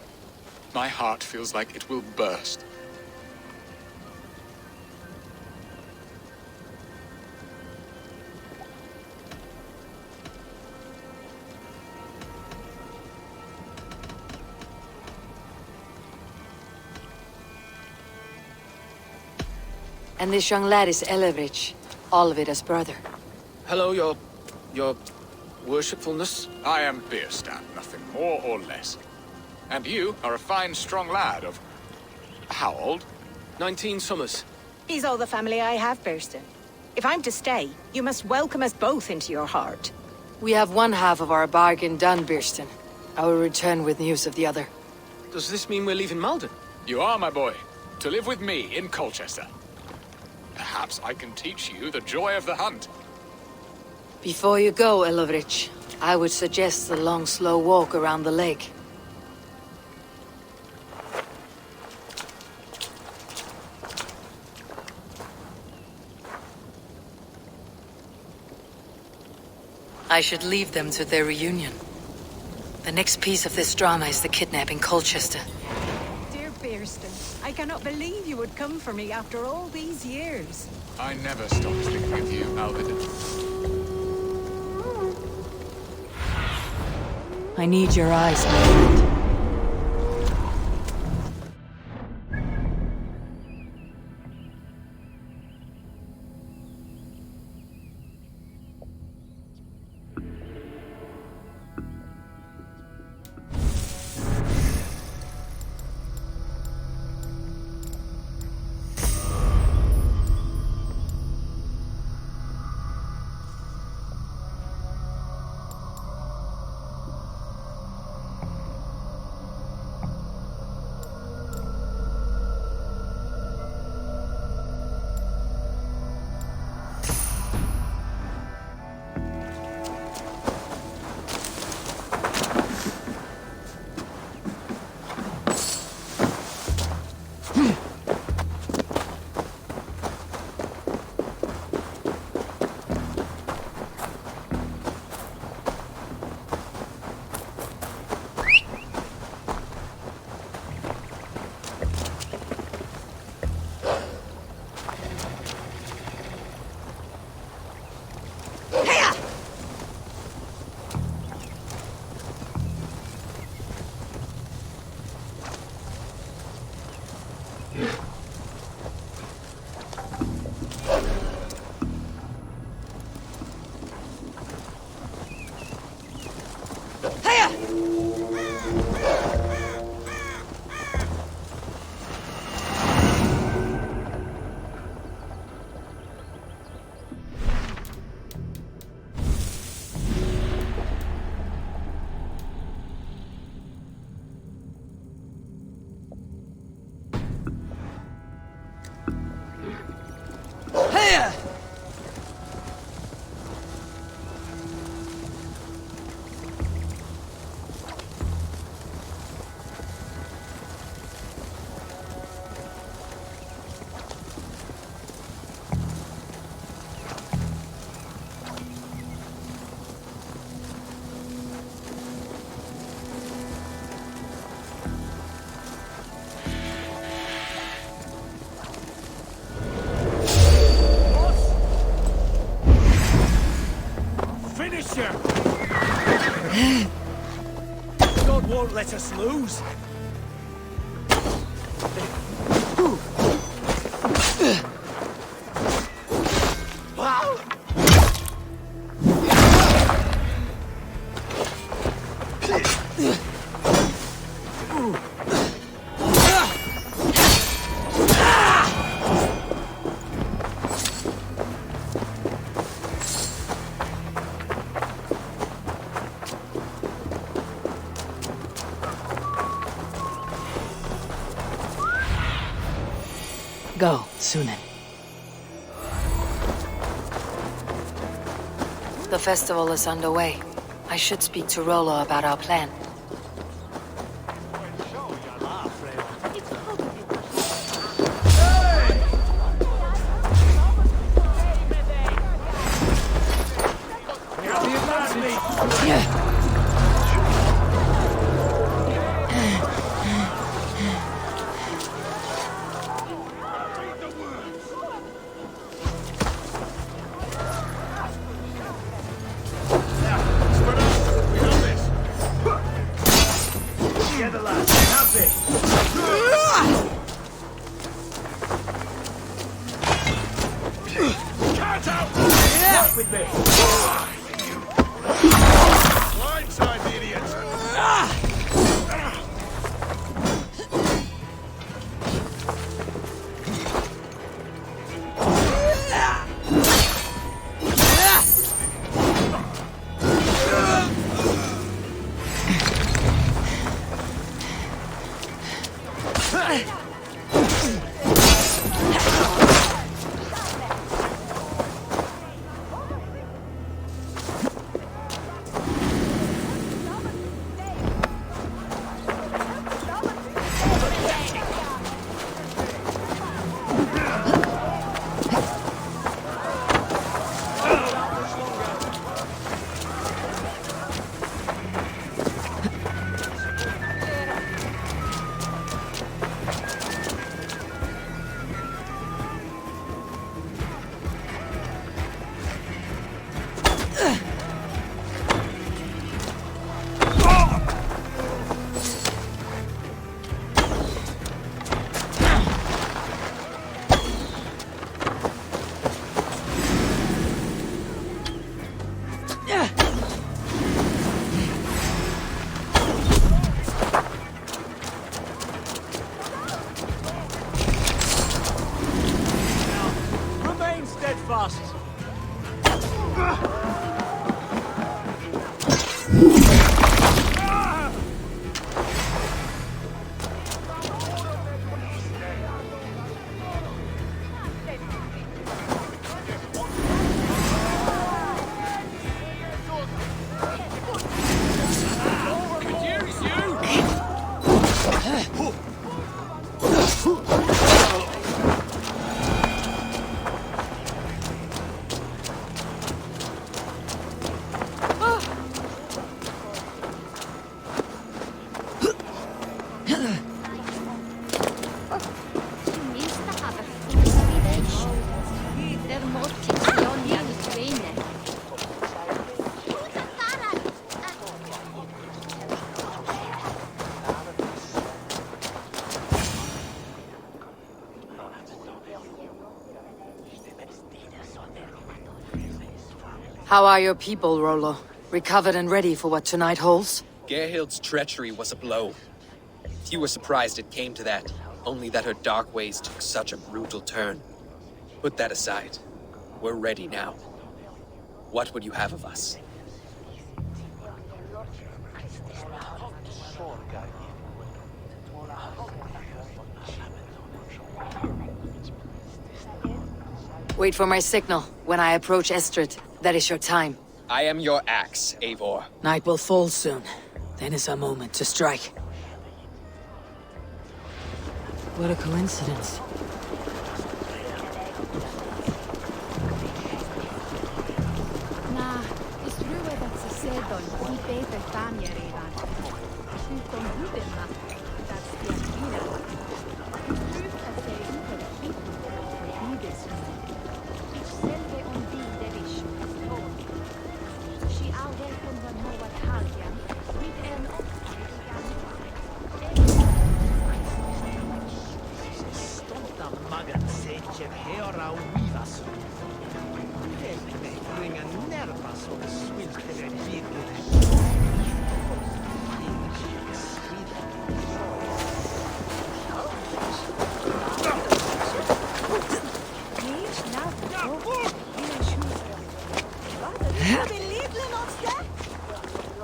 My heart feels like it will burst. And this young lad is Ellerich, Alvida's brother. Hello, your worshipfulness. I am Birstan, nothing more or less. And you are a fine, strong lad of... how old? 19 summers. He's all the family I have, Birston. If I'm to stay, you must welcome us both into your heart. We have one half of our bargain done, Birston. I will return with news of the other. Does this mean we're leaving Malden? You are, my boy. To live with me in Colchester. Perhaps I can teach you the joy of the hunt. Before you go, Ellerich, I would suggest a long, slow walk around the lake. I should leave them to their reunion. The next piece of this drama is the kidnapping Colchester. Dear Birston, I cannot believe you would come for me after all these years. I never stop thinking of you, Alvida. I need your eyes, my friend. Fisher! God won't let us lose. Go, Sunan. The festival is underway. I should speak to Rollo about our plan. How are your people, Rollo? Recovered and ready for what tonight holds? Gerhild's treachery was a blow. Few were surprised it came to that, only that her dark ways took such a brutal turn. Put that aside. We're ready now. What would you have of us? Wait for my signal. When I approach Estrid, that is your time. I am your axe, Eivor. Night will fall soon. Then is our moment to strike. What a coincidence. Nah, it's true that se sedon I Peter Tanya redan. Utom huderna, that's the idea. True as they utom huderna, it's selve on the division. She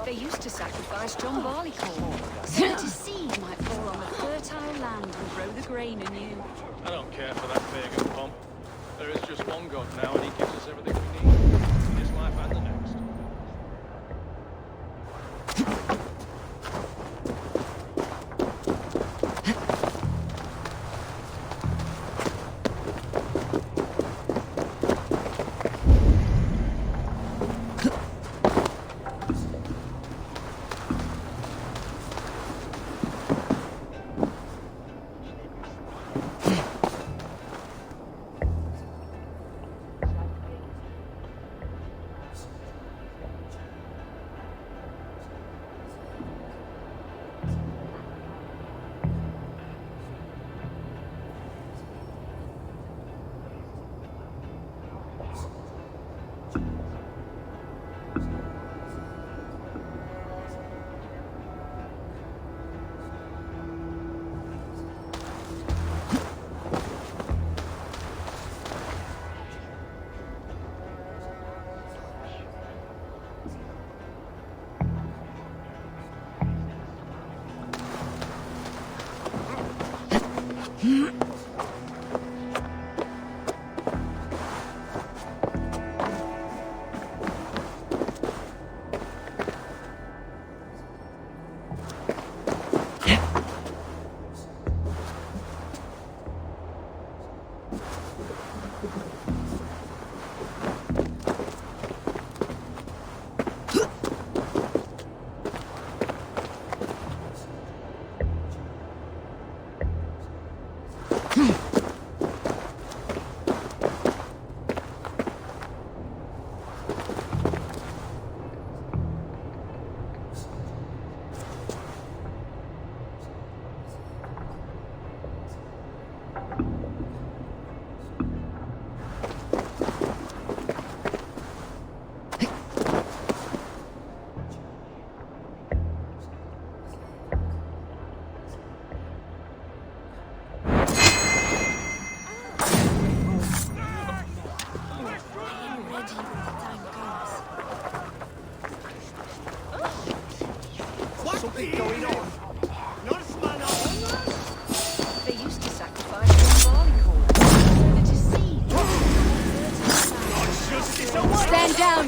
They used to sacrifice John Barleycorn so that his seed might fall on the fertile land and grow the grain anew. I don't care for that pagan pomp. There is just one God now, and he gives us everything we need. In this life and the next.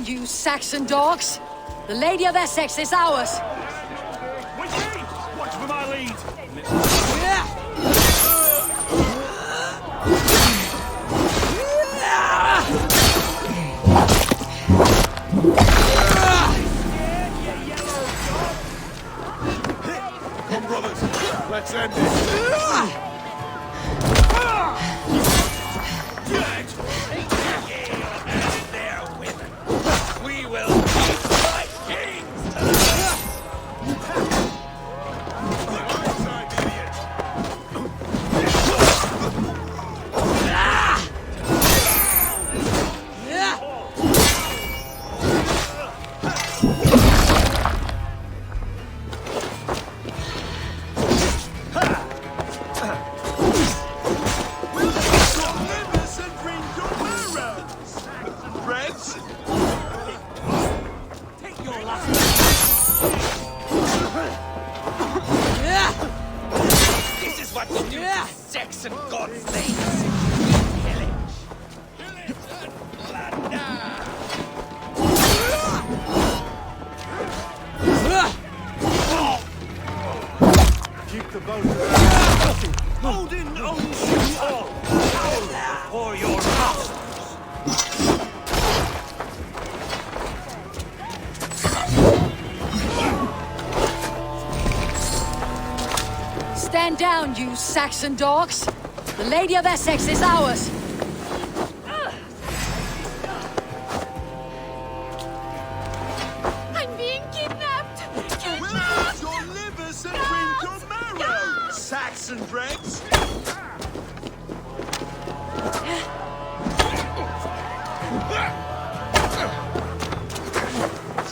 You Saxon dogs! The Lady of Essex is ours! With me! Watch for my lead! Come, brothers! Let's end this! Stand down, you Saxon dogs! The Lady of Essex is ours! I'm being kidnapped! Kidnapped! Your livers and drink your marrow! Saxon dregs!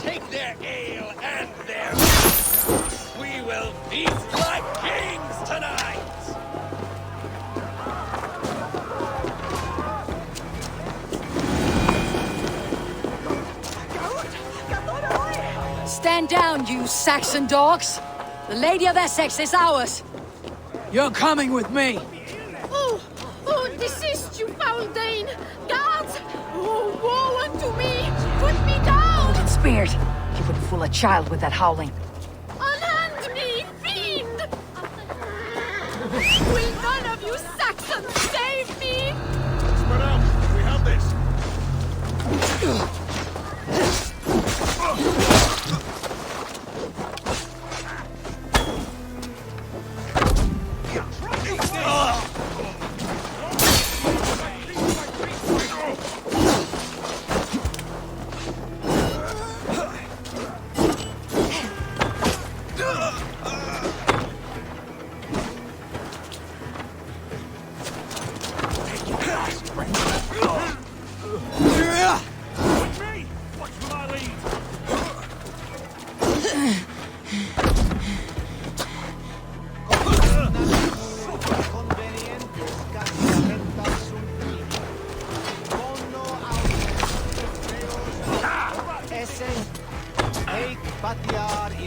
Take their ale and their... We will feast like kings tonight! Stand down, you Saxon dogs! The Lady of Essex is ours! You're coming with me! Oh, desist, you foul Dane! Guards! Oh, woe unto me! Put me down! Hold it, Speared! You wouldn't fool a child with that howling. Unhand me, fiend! Will none of you Saxons save me? Spread out! We have this!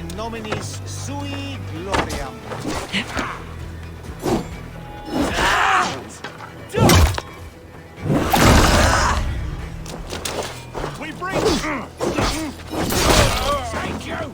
in nominis sui gloriam. We bring. Thank you.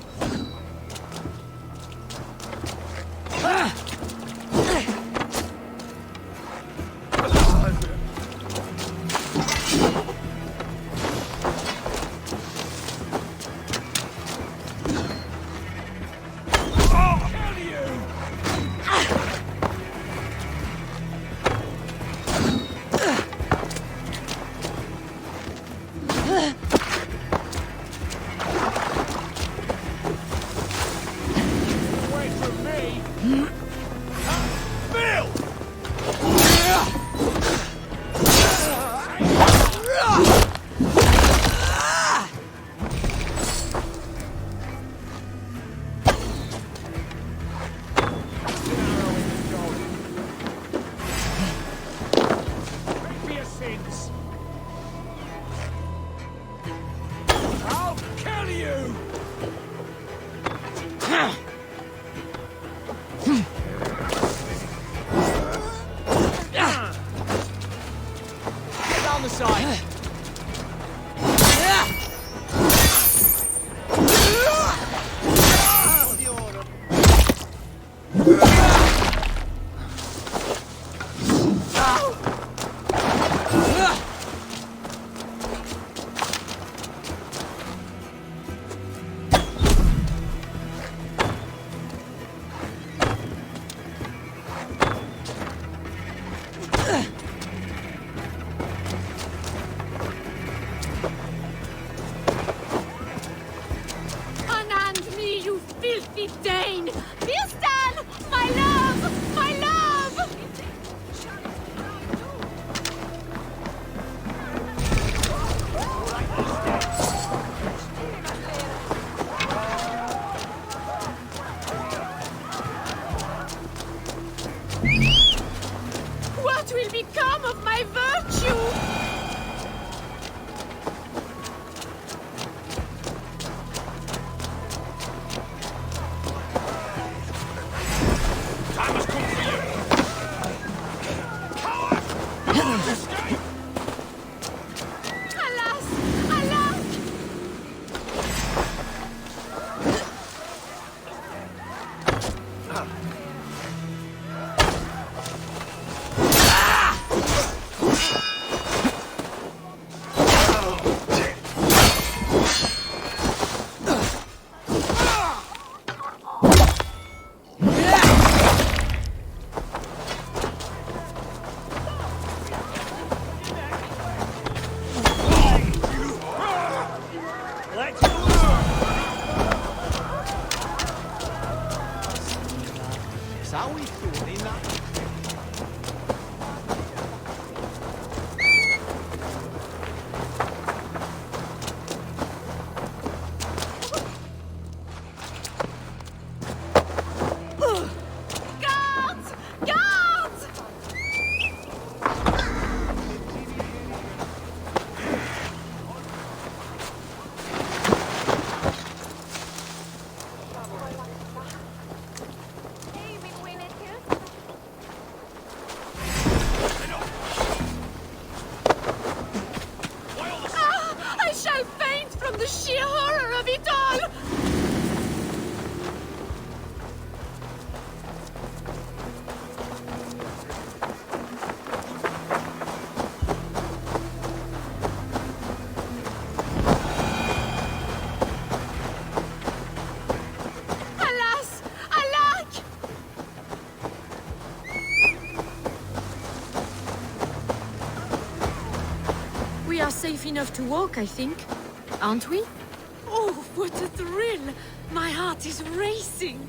What will become of my virtue? Time has come for you. Coward! Escape! Alas! Alas! horror of it all! Alas! Alack! We are safe enough to walk, I think. Aren't we? Oh, what a thrill! My heart is racing.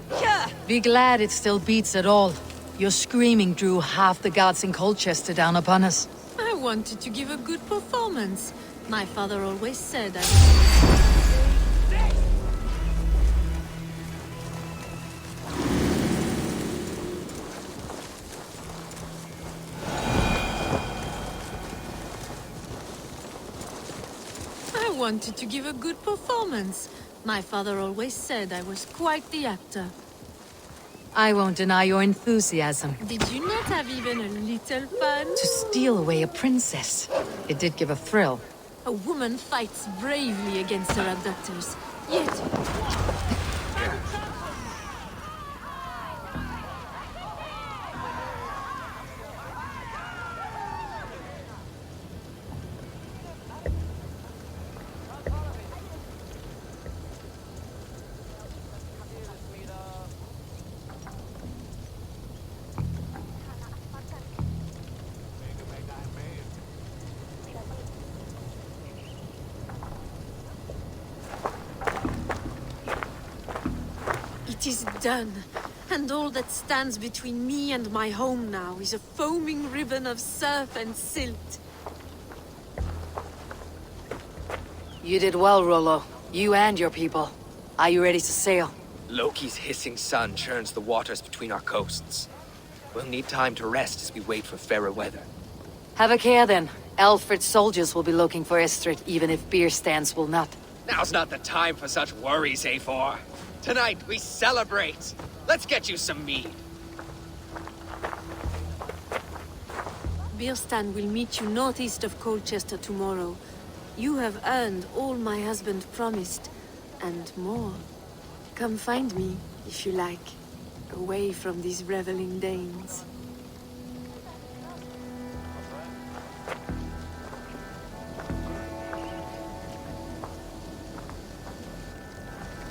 Be glad it still beats at all. Your screaming drew half the guards in Colchester down upon us. I wanted to give a good performance. My father always said I... I wanted to give a good performance. My father always said I was quite the actor. I won't deny your enthusiasm. Did you not have even a little fun? To steal away a princess. It did give a thrill. A woman fights bravely against her abductors. Yet... It is done, and all that stands between me and my home now is a foaming ribbon of surf and silt. You did well, Rollo. You and your people. Are you ready to sail? Loki's hissing sun churns the waters between our coasts. We'll need time to rest as we wait for fairer weather. Have a care then. Alfred's soldiers will be looking for Estrid, even if beer stands will not. Now's not the time for such worries, A4. Tonight, we celebrate. Let's get you some mead. Birstan will meet you northeast of Colchester tomorrow. You have earned all my husband promised, and more. Come find me, if you like, away from these reveling Danes.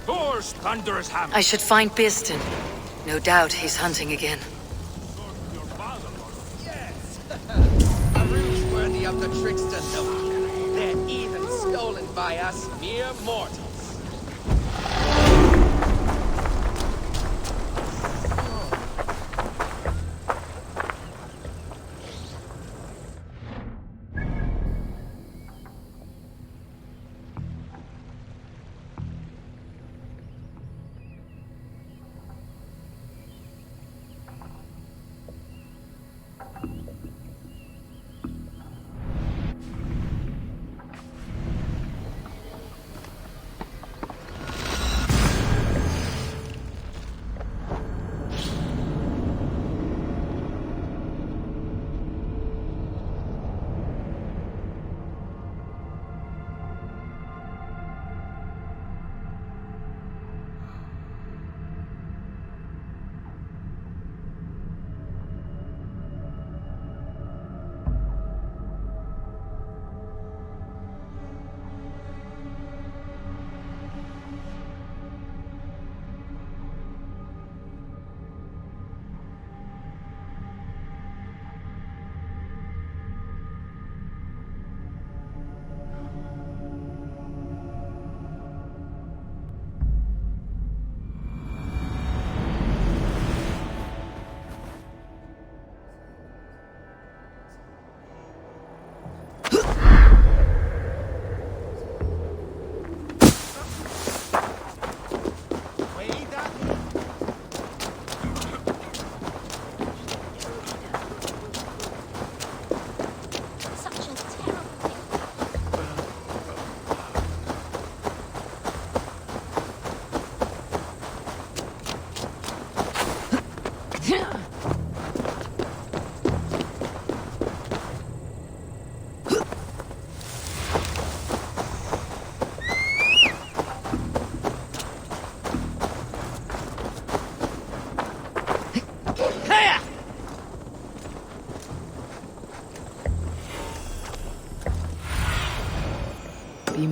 Thor's thunderous hammer. I should find Birstan. No doubt he's hunting again. Yes! A ruse worthy of the trickster Loki. They're even stolen by us mere mortals.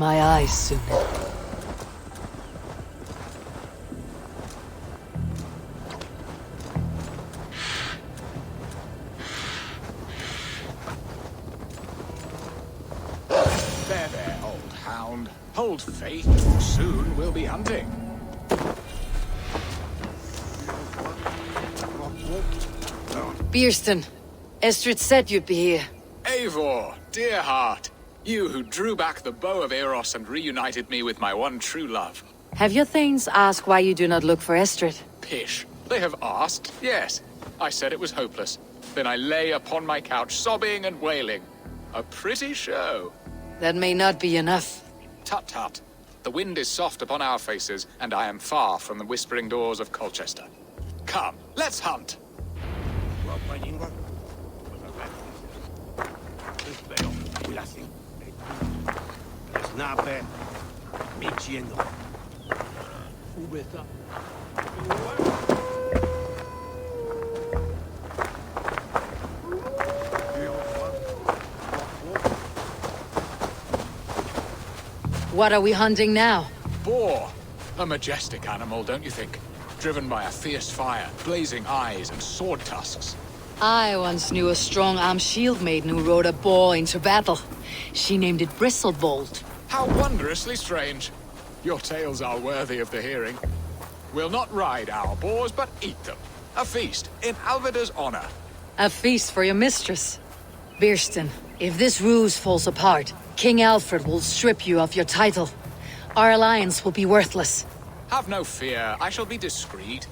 my eyes soon. There, old hound. Hold faith. Soon we'll be hunting. Bierston, Estrid said you'd be here. Eivor, dear heart. You who drew back the bow of Eros and reunited me with my one true love. Have your thanes asked why you do not look for Estrid? Pish. They have asked, yes. I said it was hopeless. Then I lay upon my couch, sobbing and wailing. A pretty show. That may not be enough. Tut tut. The wind is soft upon our faces, and I am far from the whispering doors of Colchester. Come, let's hunt. What are we hunting now? Boar. A majestic animal, don't you think? Driven by a fierce fire, blazing eyes, and sword tusks. I once knew a strong-armed shield maiden who rode a boar into battle. She named it Bristlebolt. How wondrously strange. Your tales are worthy of the hearing. We'll not ride our boars, but eat them. A feast, in Alvida's honor. A feast for your mistress. Bierston, if this ruse falls apart, King Alfred will strip you of your title. Our alliance will be worthless. Have no fear, I shall be discreet.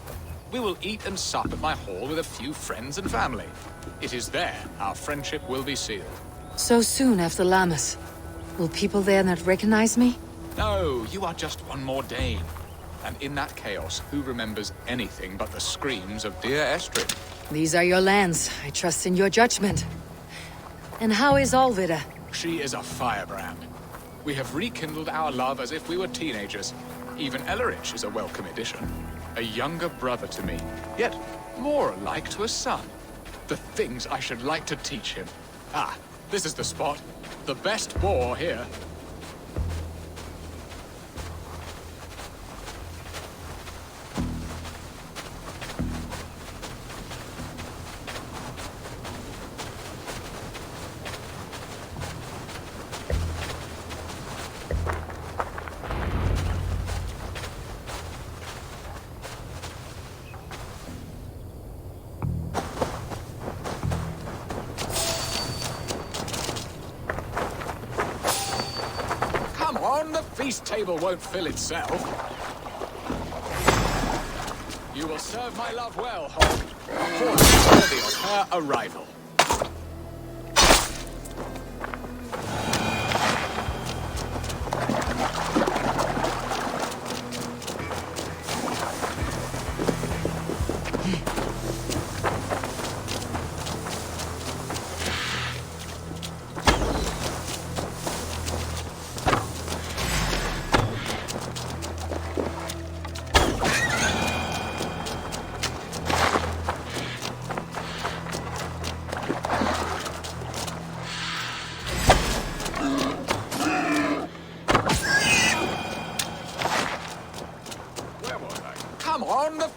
We will eat and sup at my hall with a few friends and family. It is there our friendship will be sealed. So soon after Lammas. Will people there not recognize me? No, you are just one more Dane. And in that chaos, who remembers anything but the screams of dear Estrid? These are your lands. I trust in your judgment. And how is Alvida? She is a firebrand. We have rekindled our love as if we were teenagers. Even Ellerich is a welcome addition. A younger brother to me, yet more alike to a son. The things I should like to teach him. Ah, this is the spot. The best boar here. The feast table won't fill itself. You will serve my love well, Hog. For it is worthy of her arrival.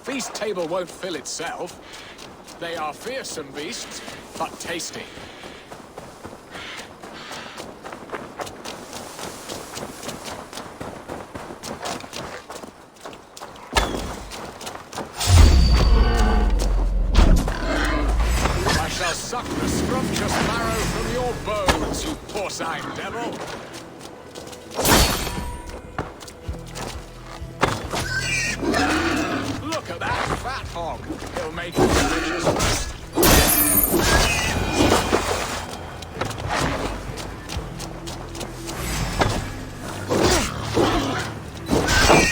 Feast table won't fill itself. They are fearsome beasts, but tasty. I shall suck the scrumptious marrow from your bones, you porcine devil. Look at that fat hog. He'll make a delicious roast.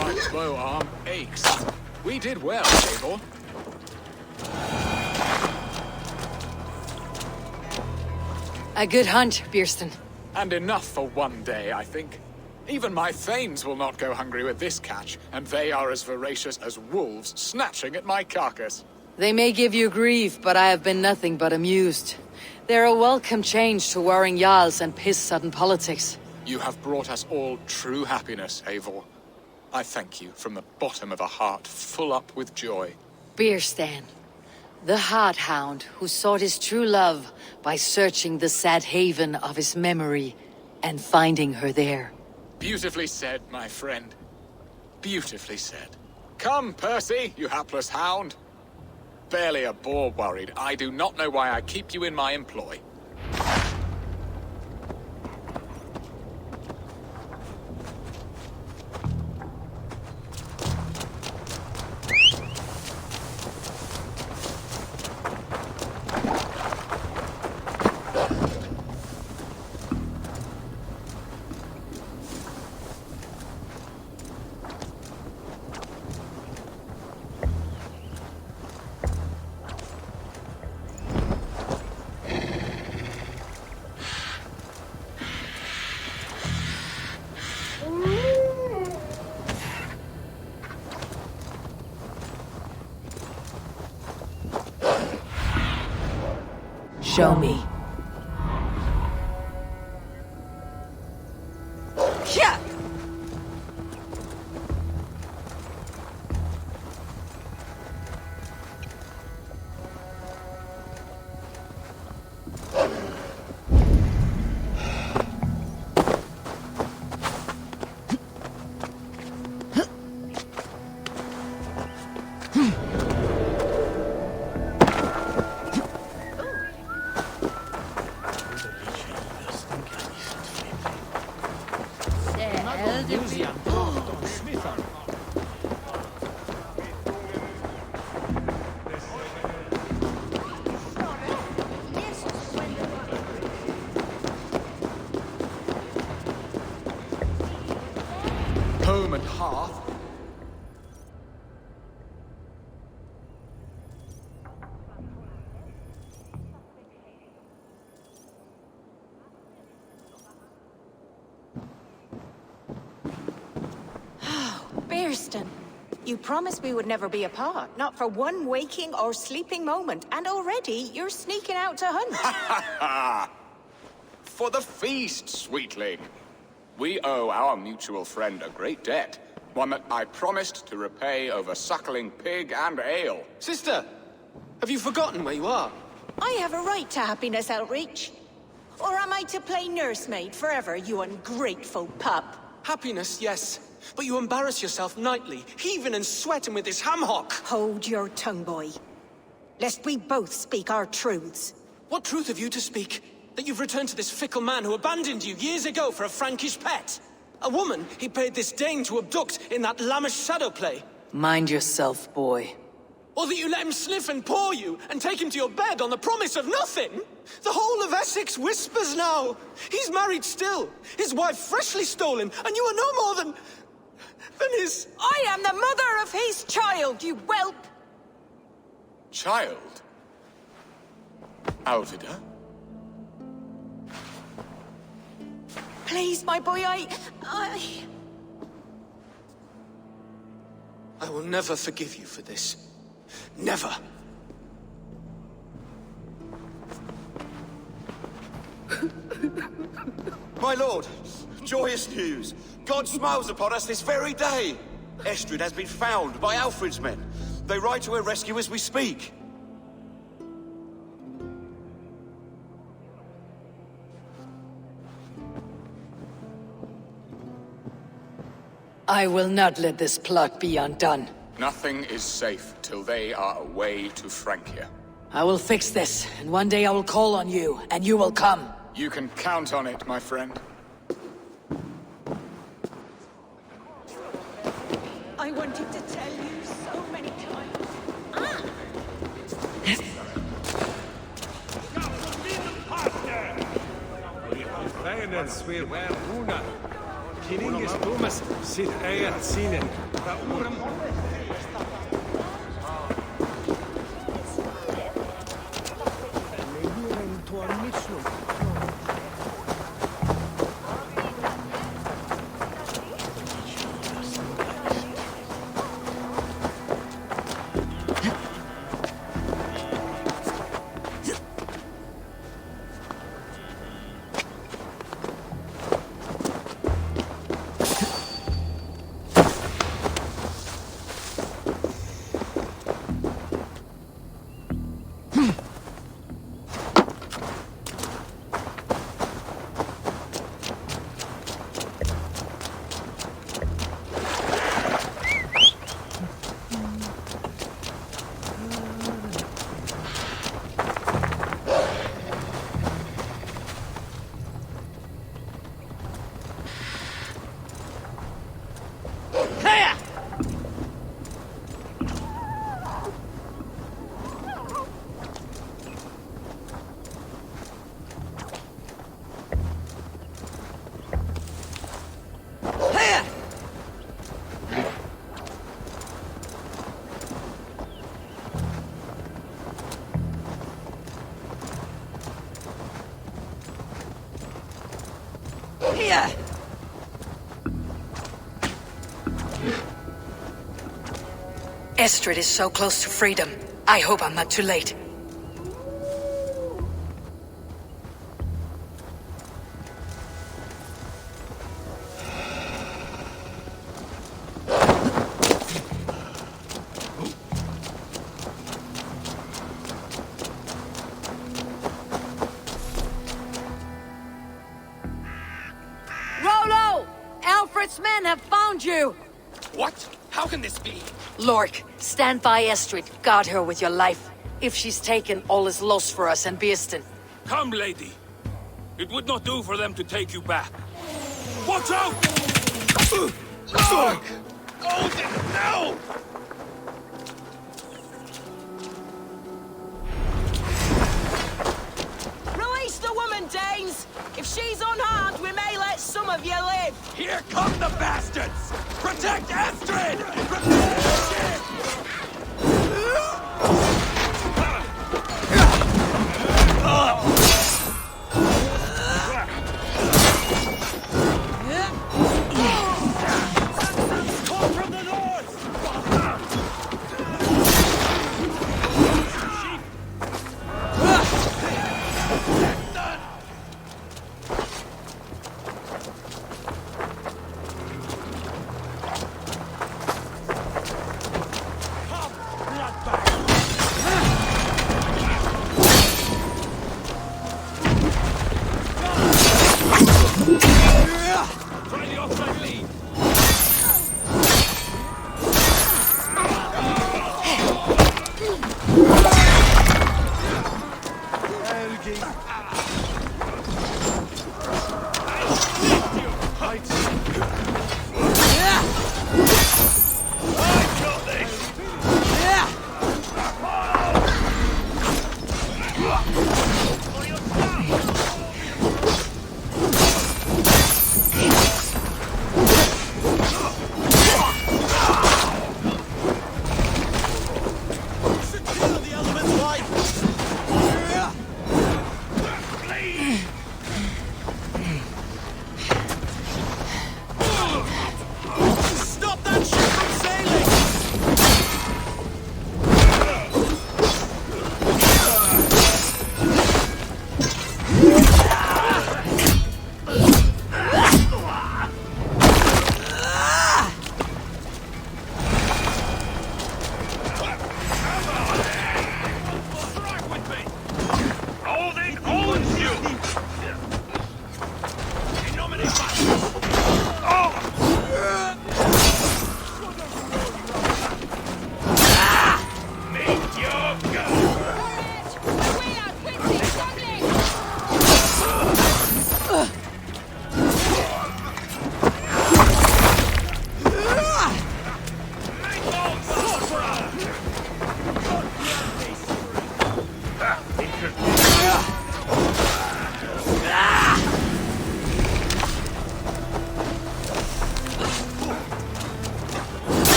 My bow arm aches. We did well, Eivor. A good hunt, Bierston. And enough for one day, I think. Even my thanes will not go hungry with this catch, and they are as voracious as wolves snatching at my carcass. They may give you grief, but I have been nothing but amused. They're a welcome change to warring jarls and piss-sudden politics. You have brought us all true happiness, Eivor. I thank you from the bottom of a heart full up with joy. Bierstan, the Heart Hound who sought his true love by searching the sad haven of his memory and finding her there. Beautifully said, my friend. Beautifully said. Come, Percy, you hapless hound. Barely a boar worried. I do not know why I keep you in my employ. Show me. Yeah. Home and hearth. Bierstan, you promised we would never be apart, not for one waking or sleeping moment, and already you're sneaking out to hunt. For the feast, sweetling. We owe our mutual friend a great debt. One that I promised to repay over suckling pig and ale. Sister, have you forgotten where you are? I have a right to happiness outreach. Or am I to play nursemaid forever, you ungrateful pup? Happiness, yes. But you embarrass yourself nightly, heaving and sweating with this ham hock. Hold your tongue, boy. Lest we both speak our truths. What truth have you to speak? That you've returned to this fickle man who abandoned you years ago for a Frankish pet? A woman he paid this Dane to abduct in that lammish shadow play? Mind yourself, boy. Or that you let him sniff and paw you, and take him to your bed on the promise of nothing? The whole of Essex whispers now. He's married still, his wife freshly stolen, and you are no more than his... I am the mother of his child, you whelp! Child? Alvida? Please, my boy, I will never forgive you for this. Never. My lord, joyous news. God smiles upon us this very day. Estrid has been found by Alfred's men. They ride to her rescue as we speak. I will not let this plot be undone. Nothing is safe till they are away to Francia. I will fix this, and one day I will call on you, and you will come. You can count on it, my friend. I wanted to tell you so many times. Kininges Thomas sit eiat sinne. Estrid is so close to freedom. I hope I'm not too late. Rollo! Alfred's men have found you! What? How can this be? Lork, stand by Estrid. Guard her with your life. If she's taken, all is lost for us and Beeston. Come, lady. It would not do for them to take you back. Watch out! Look! Hold it now! Release the woman, Danes! If she's unharmed, we may let some of you live! Here come the bastards! Protect Estrid! Protect the ship! Come from the north! Try the offside lead! Stop that ship from sailing! Strike with me! Holding owns you! In nomine Patris! Make your go!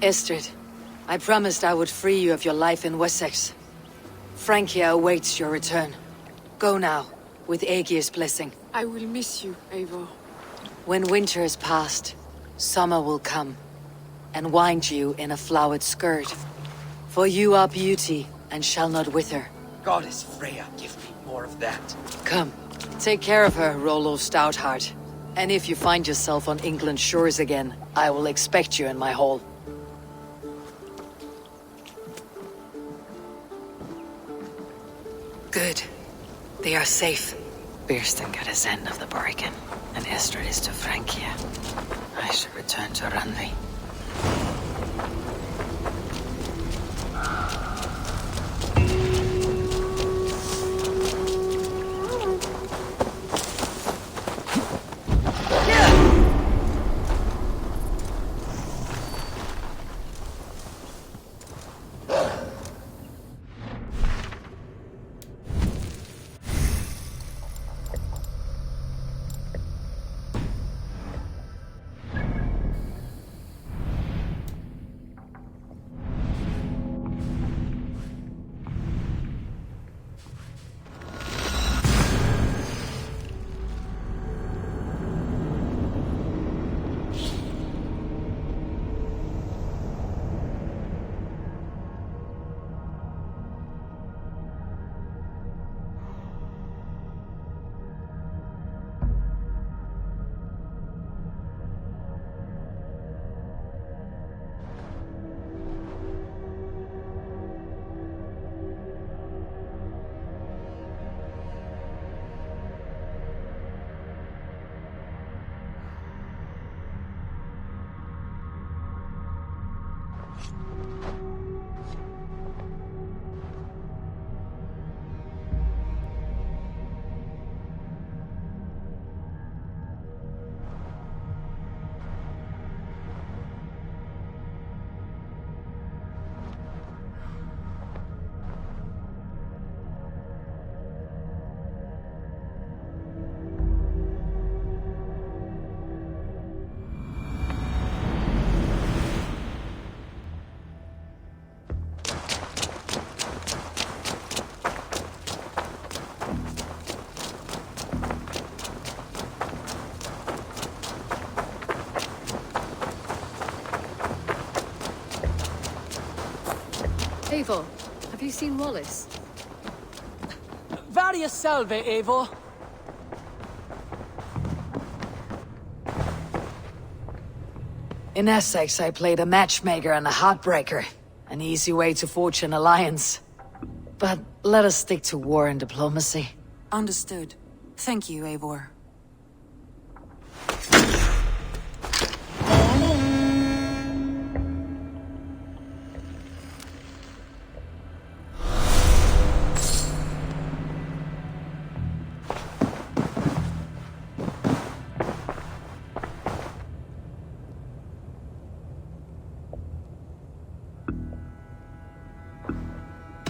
Estrid, I promised I would free you of your life in Wessex. Francia awaits your return. Go now, with Aegir's blessing. I will miss you, Eivor. When winter is past, summer will come, and wind you in a flowered skirt. For you are beauty, and shall not wither. Goddess Freya, give me more of that. Come, take care of her, Rollo Stoutheart. And if you find yourself on England's shores again, I will expect you in my hall. Good. They are safe. Birsten got his end of the bargain, and Estrid is to Francia. I should return to Randvi. Eivor, have you seen Wallace? Varia salve, Eivor. In Essex, I played a matchmaker and a heartbreaker. An easy way to forge an alliance. But let us stick to war and diplomacy. Understood. Thank you, Eivor.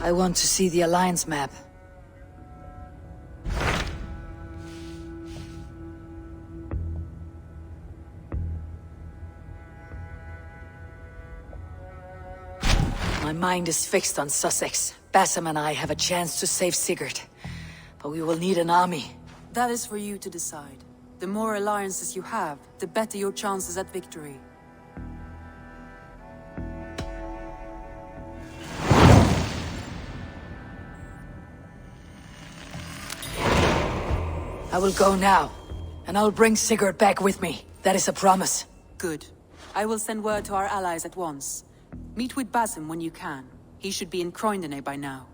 I want to see the alliance map. My mind is fixed on Sussex. Bassam and I have a chance to save Sigurd. But we will need an army. That is for you to decide. The more alliances you have, the better your chances at victory. I will go now, and I will bring Sigurd back with me. That is a promise. Good. I will send word to our allies at once. Meet with Basim when you can. He should be in Croydon by now.